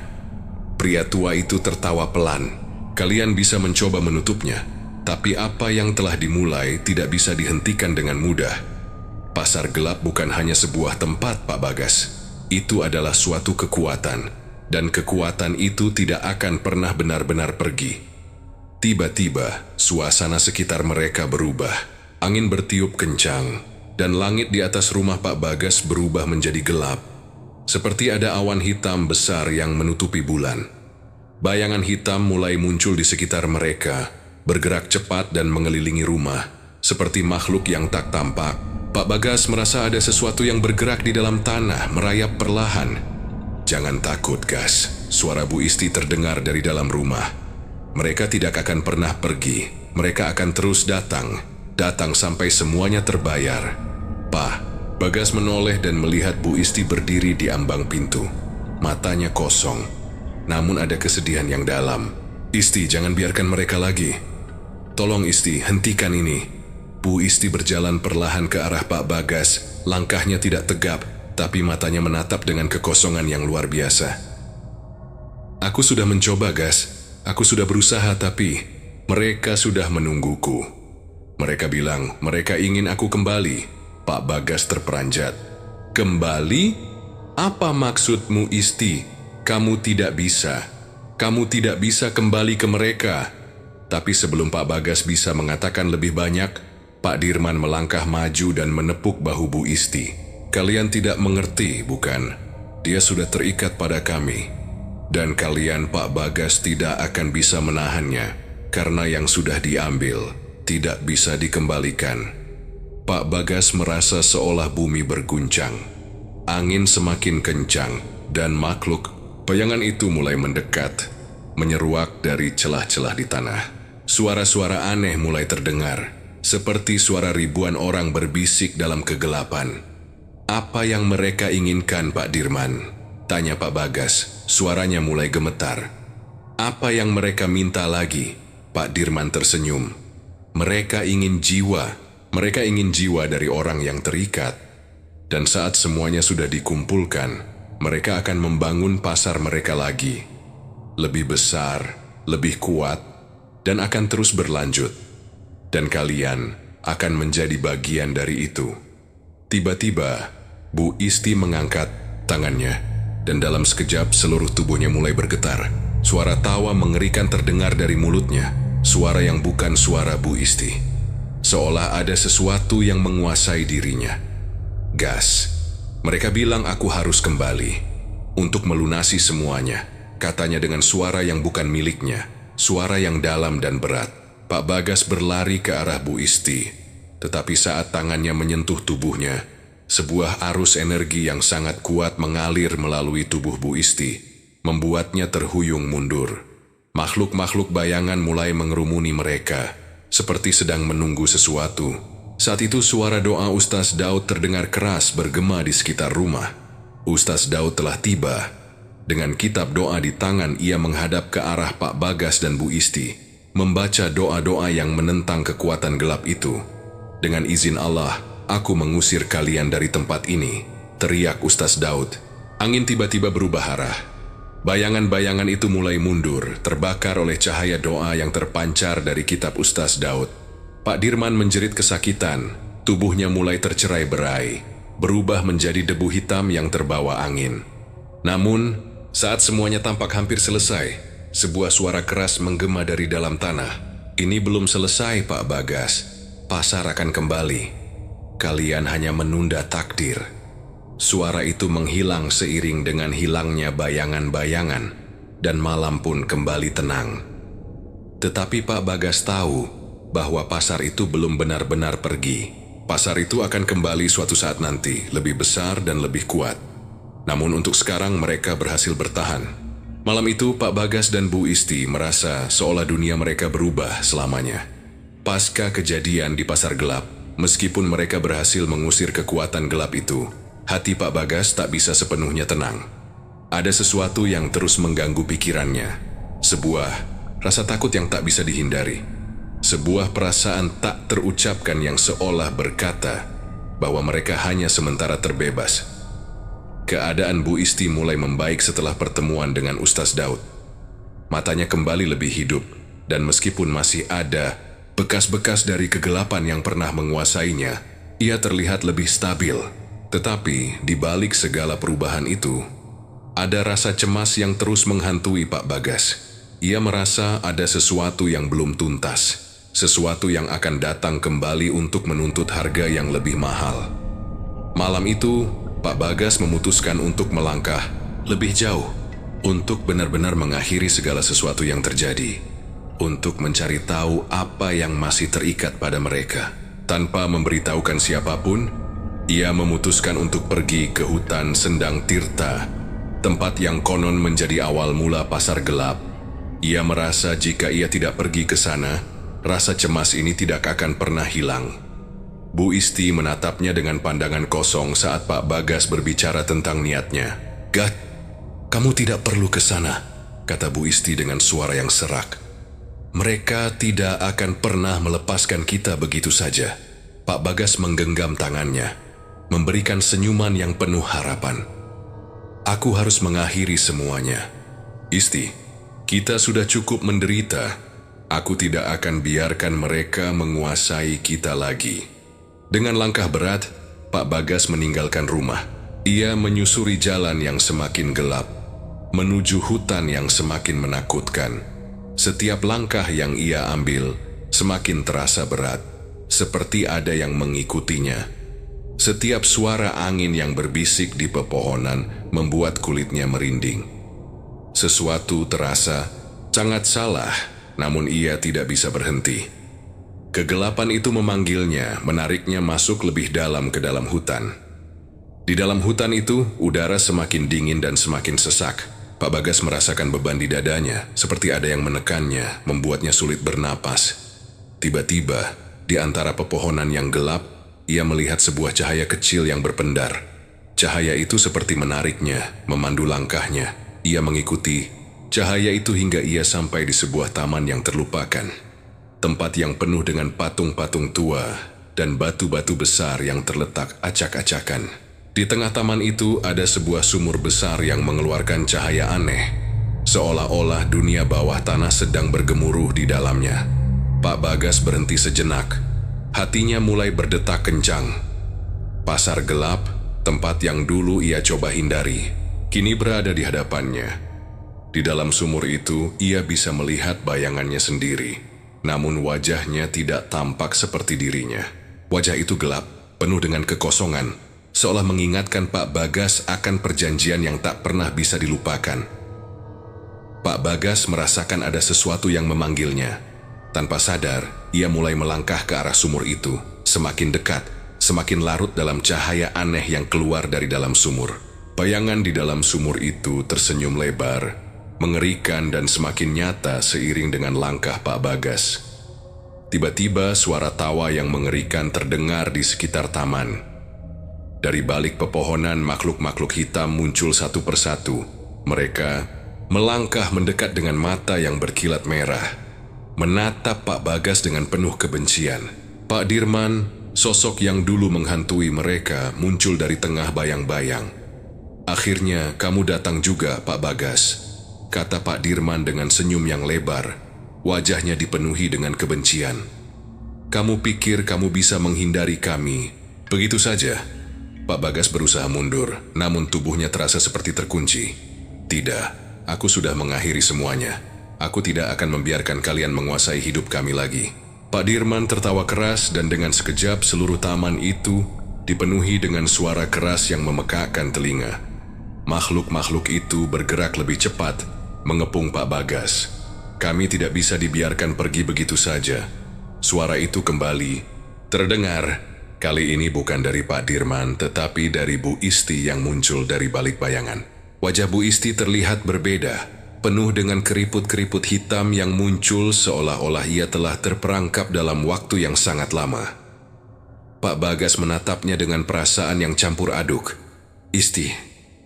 Pria tua itu tertawa pelan. Kalian bisa mencoba menutupnya, tapi apa yang telah dimulai tidak bisa dihentikan dengan mudah. Pasar gelap bukan hanya sebuah tempat, Pak Bagas. Itu adalah suatu kekuatan, dan kekuatan itu tidak akan pernah benar-benar pergi. Tiba-tiba, suasana sekitar mereka berubah. Angin bertiup kencang, dan langit di atas rumah Pak Bagas berubah menjadi gelap. Seperti ada awan hitam besar yang menutupi bulan. Bayangan hitam mulai muncul di sekitar mereka, bergerak cepat dan mengelilingi rumah, seperti makhluk yang tak tampak. Pak Bagas merasa ada sesuatu yang bergerak di dalam tanah, merayap perlahan. Jangan takut, Gas. Suara Bu Isti terdengar dari dalam rumah. Mereka tidak akan pernah pergi. Mereka akan terus datang. Datang sampai semuanya terbayar. Pak Bagas menoleh dan melihat Bu Isti berdiri di ambang pintu. Matanya kosong, namun ada kesedihan yang dalam. Isti, jangan biarkan mereka lagi. Tolong Isti, hentikan ini. Bu Isti berjalan perlahan ke arah Pak Bagas. Langkahnya tidak tegap, tapi matanya menatap dengan kekosongan yang luar biasa. Aku sudah mencoba, Gas. Aku sudah berusaha, tapi mereka sudah menungguku. Mereka bilang mereka ingin aku kembali. Pak Bagas terperanjat. Kembali? Apa maksudmu, Isti? Kamu tidak bisa. Kamu tidak bisa kembali ke mereka. Tapi sebelum Pak Bagas bisa mengatakan lebih banyak, Pak Dirman melangkah maju dan menepuk bahu Bu Isti. Kalian tidak mengerti, bukan? Dia sudah terikat pada kami. Dan kalian, Pak Bagas, tidak akan bisa menahannya, karena yang sudah diambil tidak bisa dikembalikan. Pak Bagas merasa seolah bumi berguncang. Angin semakin kencang, dan makhluk bayangan itu mulai mendekat, menyeruak dari celah-celah di tanah. Suara-suara aneh mulai terdengar, seperti suara ribuan orang berbisik dalam kegelapan. Apa yang mereka inginkan, Pak Dirman? Tanya Pak Bagas, suaranya mulai gemetar. Apa yang mereka minta lagi? Pak Dirman tersenyum. Mereka ingin jiwa. Mereka ingin jiwa dari orang yang terikat. Dan saat semuanya sudah dikumpulkan, mereka akan membangun pasar mereka lagi. Lebih besar, lebih kuat, dan akan terus berlanjut. Dan kalian akan menjadi bagian dari itu. Tiba-tiba, Bu Isti mengangkat tangannya, dan dalam sekejap seluruh tubuhnya mulai bergetar. Suara tawa mengerikan terdengar dari mulutnya, suara yang bukan suara Bu Isti. seolah ada sesuatu yang menguasai dirinya. Gas. Mereka bilang aku harus kembali untuk melunasi semuanya, katanya dengan suara yang bukan miliknya, suara yang dalam dan berat. Pak Bagas berlari ke arah Bu Isti, tetapi saat tangannya menyentuh tubuhnya, sebuah arus energi yang sangat kuat mengalir melalui tubuh Bu Isti, membuatnya terhuyung mundur. Makhluk-makhluk bayangan mulai mengerumuni mereka, seperti sedang menunggu sesuatu. Saat itu suara doa Ustaz Daud terdengar keras bergema di sekitar rumah. Ustaz Daud telah tiba. Dengan kitab doa di tangan, ia menghadap ke arah Pak Bagas dan Bu Isti, membaca doa-doa yang menentang kekuatan gelap itu. Dengan izin Allah, aku mengusir kalian dari tempat ini, teriak Ustaz Daud. Angin tiba-tiba berubah arah. Bayangan-bayangan itu mulai mundur, terbakar oleh cahaya doa yang terpancar dari kitab Ustaz Daud. Pak Dirman menjerit kesakitan, tubuhnya mulai tercerai-berai, berubah menjadi debu hitam yang terbawa angin. Namun, saat semuanya tampak hampir selesai, sebuah suara keras menggema dari dalam tanah. Ini belum selesai, Pak Bagas. Pasar akan kembali. Kalian hanya menunda takdir. Suara itu menghilang seiring dengan hilangnya bayangan-bayangan, dan malam pun kembali tenang. Tetapi Pak Bagas tahu bahwa pasar itu belum benar-benar pergi. Pasar itu akan kembali suatu saat nanti, lebih besar dan lebih kuat. Namun untuk sekarang mereka berhasil bertahan. Malam itu Pak Bagas dan Bu Isti merasa seolah dunia mereka berubah selamanya. Pasca kejadian di pasar gelap, meskipun mereka berhasil mengusir kekuatan gelap itu, hati Pak Bagas tak bisa sepenuhnya tenang. Ada sesuatu yang terus mengganggu pikirannya. Sebuah rasa takut yang tak bisa dihindari. Sebuah perasaan tak terucapkan yang seolah berkata bahwa mereka hanya sementara terbebas. Keadaan Bu Isti mulai membaik setelah pertemuan dengan Ustaz Daud. Matanya kembali lebih hidup, dan meskipun masih ada bekas-bekas dari kegelapan yang pernah menguasainya, ia terlihat lebih stabil. Tetapi di balik segala perubahan itu, ada rasa cemas yang terus menghantui Pak Bagas. Ia merasa ada sesuatu yang belum tuntas, sesuatu yang akan datang kembali untuk menuntut harga yang lebih mahal. Malam itu, Pak Bagas memutuskan untuk melangkah lebih jauh, untuk benar-benar mengakhiri segala sesuatu yang terjadi, untuk mencari tahu apa yang masih terikat pada mereka. Tanpa memberitahukan siapapun, ia memutuskan untuk pergi ke hutan Sendang Tirta, tempat yang konon menjadi awal mula pasar gelap. Ia merasa jika ia tidak pergi ke sana, rasa cemas ini tidak akan pernah hilang. Bu Isti menatapnya dengan pandangan kosong saat Pak Bagas berbicara tentang niatnya. "Gat, kamu tidak perlu ke sana," kata Bu Isti dengan suara yang serak. "Mereka tidak akan pernah melepaskan kita begitu saja." Pak Bagas menggenggam tangannya, memberikan senyuman yang penuh harapan. "Aku harus mengakhiri semuanya. Isti, kita sudah cukup menderita. Aku tidak akan biarkan mereka menguasai kita lagi." Dengan langkah berat, Pak Bagas meninggalkan rumah. Ia menyusuri jalan yang semakin gelap, menuju hutan yang semakin menakutkan. Setiap langkah yang ia ambil semakin terasa berat, seperti ada yang mengikutinya. Setiap suara angin yang berbisik di pepohonan membuat kulitnya merinding. Sesuatu terasa sangat salah, namun ia tidak bisa berhenti. Kegelapan itu memanggilnya, menariknya masuk lebih dalam ke dalam hutan. Di dalam hutan itu, udara semakin dingin dan semakin sesak. Pak Bagas merasakan beban di dadanya, seperti ada yang menekannya, membuatnya sulit bernapas. Tiba-tiba, di antara pepohonan yang gelap, ia melihat sebuah cahaya kecil yang berpendar. Cahaya itu seperti menariknya, memandu langkahnya. Ia mengikuti cahaya itu hingga ia sampai di sebuah taman yang terlupakan. Tempat yang penuh dengan patung-patung tua dan batu-batu besar yang terletak acak-acakan. Di tengah taman itu ada sebuah sumur besar yang mengeluarkan cahaya aneh, seolah-olah dunia bawah tanah sedang bergemuruh di dalamnya. Pak Bagas berhenti sejenak. Hatinya mulai berdetak kencang. Pasar gelap, tempat yang dulu ia coba hindari, kini berada di hadapannya. Di dalam sumur itu, ia bisa melihat bayangannya sendiri. namun wajahnya tidak tampak seperti dirinya. Wajah itu gelap, penuh dengan kekosongan, seolah mengingatkan Pak Bagas akan perjanjian yang tak pernah bisa dilupakan. Pak Bagas merasakan ada sesuatu yang memanggilnya. Tanpa sadar, ia mulai melangkah ke arah sumur itu. Semakin dekat, semakin larut dalam cahaya aneh yang keluar dari dalam sumur. Bayangan di dalam sumur itu tersenyum lebar, mengerikan dan semakin nyata seiring dengan langkah Pak Bagas. Tiba-tiba suara tawa yang mengerikan terdengar di sekitar taman. Dari balik pepohonan makhluk-makhluk hitam muncul satu persatu. Mereka melangkah mendekat dengan mata yang berkilat merah, menatap Pak Bagas dengan penuh kebencian. Pak Dirman, sosok yang dulu menghantui mereka, muncul dari tengah bayang-bayang. "Akhirnya kamu datang juga, Pak Bagas," kata Pak Dirman dengan senyum yang lebar. Wajahnya dipenuhi dengan kebencian. "Kamu pikir kamu bisa menghindari kami begitu saja?" Pak Bagas berusaha mundur, namun tubuhnya terasa seperti terkunci. "Tidak, aku sudah mengakhiri semuanya. Aku tidak akan membiarkan kalian menguasai hidup kami lagi." Pak Dirman tertawa keras dan dengan sekejap seluruh taman itu dipenuhi dengan suara keras yang memekakkan telinga. Makhluk-makhluk itu bergerak lebih cepat, mengepung Pak Bagas. "Kami tidak bisa dibiarkan pergi begitu saja." Suara itu kembali terdengar. Kali ini bukan dari Pak Dirman, tetapi dari Bu Isti yang muncul dari balik bayangan. Wajah Bu Isti terlihat berbeda, penuh dengan keriput-keriput hitam yang muncul seolah-olah ia telah terperangkap dalam waktu yang sangat lama. Pak Bagas menatapnya dengan perasaan yang campur aduk. "Isti,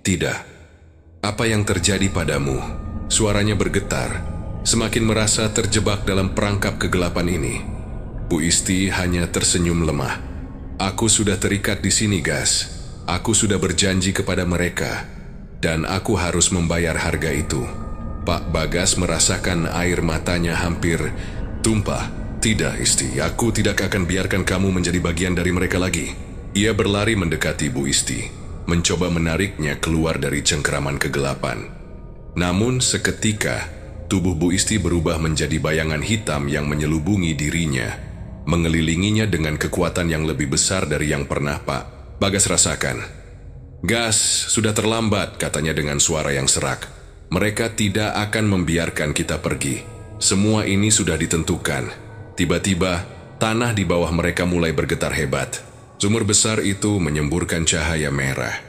tidak. Apa yang terjadi padamu?" Suaranya bergetar, semakin merasa terjebak dalam perangkap kegelapan ini. Bu Isti hanya tersenyum lemah. "Aku sudah terikat di sini, Gas. Aku sudah berjanji kepada mereka, dan aku harus membayar harga itu." Pak Bagas merasakan air matanya hampir tumpah. "Tidak, Isti, aku tidak akan biarkan kamu menjadi bagian dari mereka lagi." Ia berlari mendekati Bu Isti, mencoba menariknya keluar dari cengkeraman kegelapan. Namun seketika, tubuh Bu Isti berubah menjadi bayangan hitam yang menyelubungi dirinya, mengelilinginya dengan kekuatan yang lebih besar dari yang pernah Pak Bagas rasakan. "Gas, sudah terlambat," katanya dengan suara yang serak. "Mereka tidak akan membiarkan kita pergi. Semua ini sudah ditentukan." Tiba-tiba, tanah di bawah mereka mulai bergetar hebat. Sumur besar itu menyemburkan cahaya merah,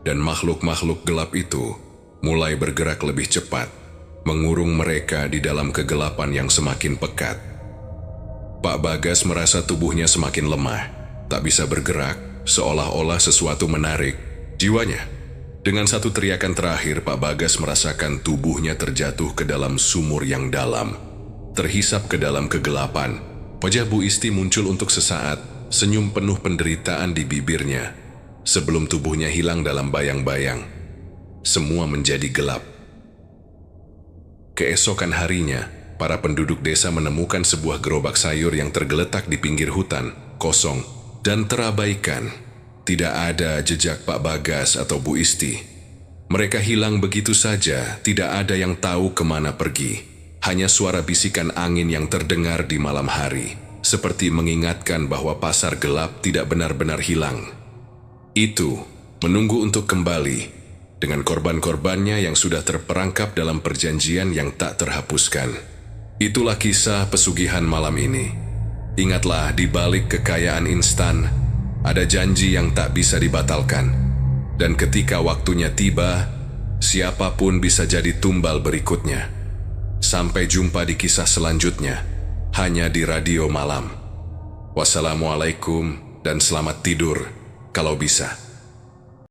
dan makhluk-makhluk gelap itu mulai bergerak lebih cepat, mengurung mereka di dalam kegelapan yang semakin pekat. Pak Bagas merasa tubuhnya semakin lemah, tak bisa bergerak, seolah-olah sesuatu menarik jiwanya. Dengan satu teriakan terakhir, Pak Bagas merasakan tubuhnya terjatuh ke dalam sumur yang dalam, terhisap ke dalam kegelapan. Wajah Bu Isti muncul untuk sesaat, senyum penuh penderitaan di bibirnya, sebelum tubuhnya hilang dalam bayang-bayang. Semua menjadi gelap. Keesokan harinya, para penduduk desa menemukan sebuah gerobak sayur yang tergeletak di pinggir hutan, kosong dan terabaikan. Tidak ada jejak Pak Bagas atau Bu Isti. Mereka hilang begitu saja, tidak ada yang tahu kemana pergi. Hanya suara bisikan angin yang terdengar di malam hari, seperti mengingatkan bahwa pasar gelap tidak benar-benar hilang. Itu menunggu untuk kembali, dengan korban-korbannya yang sudah terperangkap dalam perjanjian yang tak terhapuskan. Itulah kisah pesugihan malam ini. Ingatlah, di balik kekayaan instan, ada janji yang tak bisa dibatalkan. Dan ketika waktunya tiba, siapapun bisa jadi tumbal berikutnya. Sampai jumpa di kisah selanjutnya, hanya di Radio Malam. Wassalamualaikum dan selamat tidur, kalau bisa.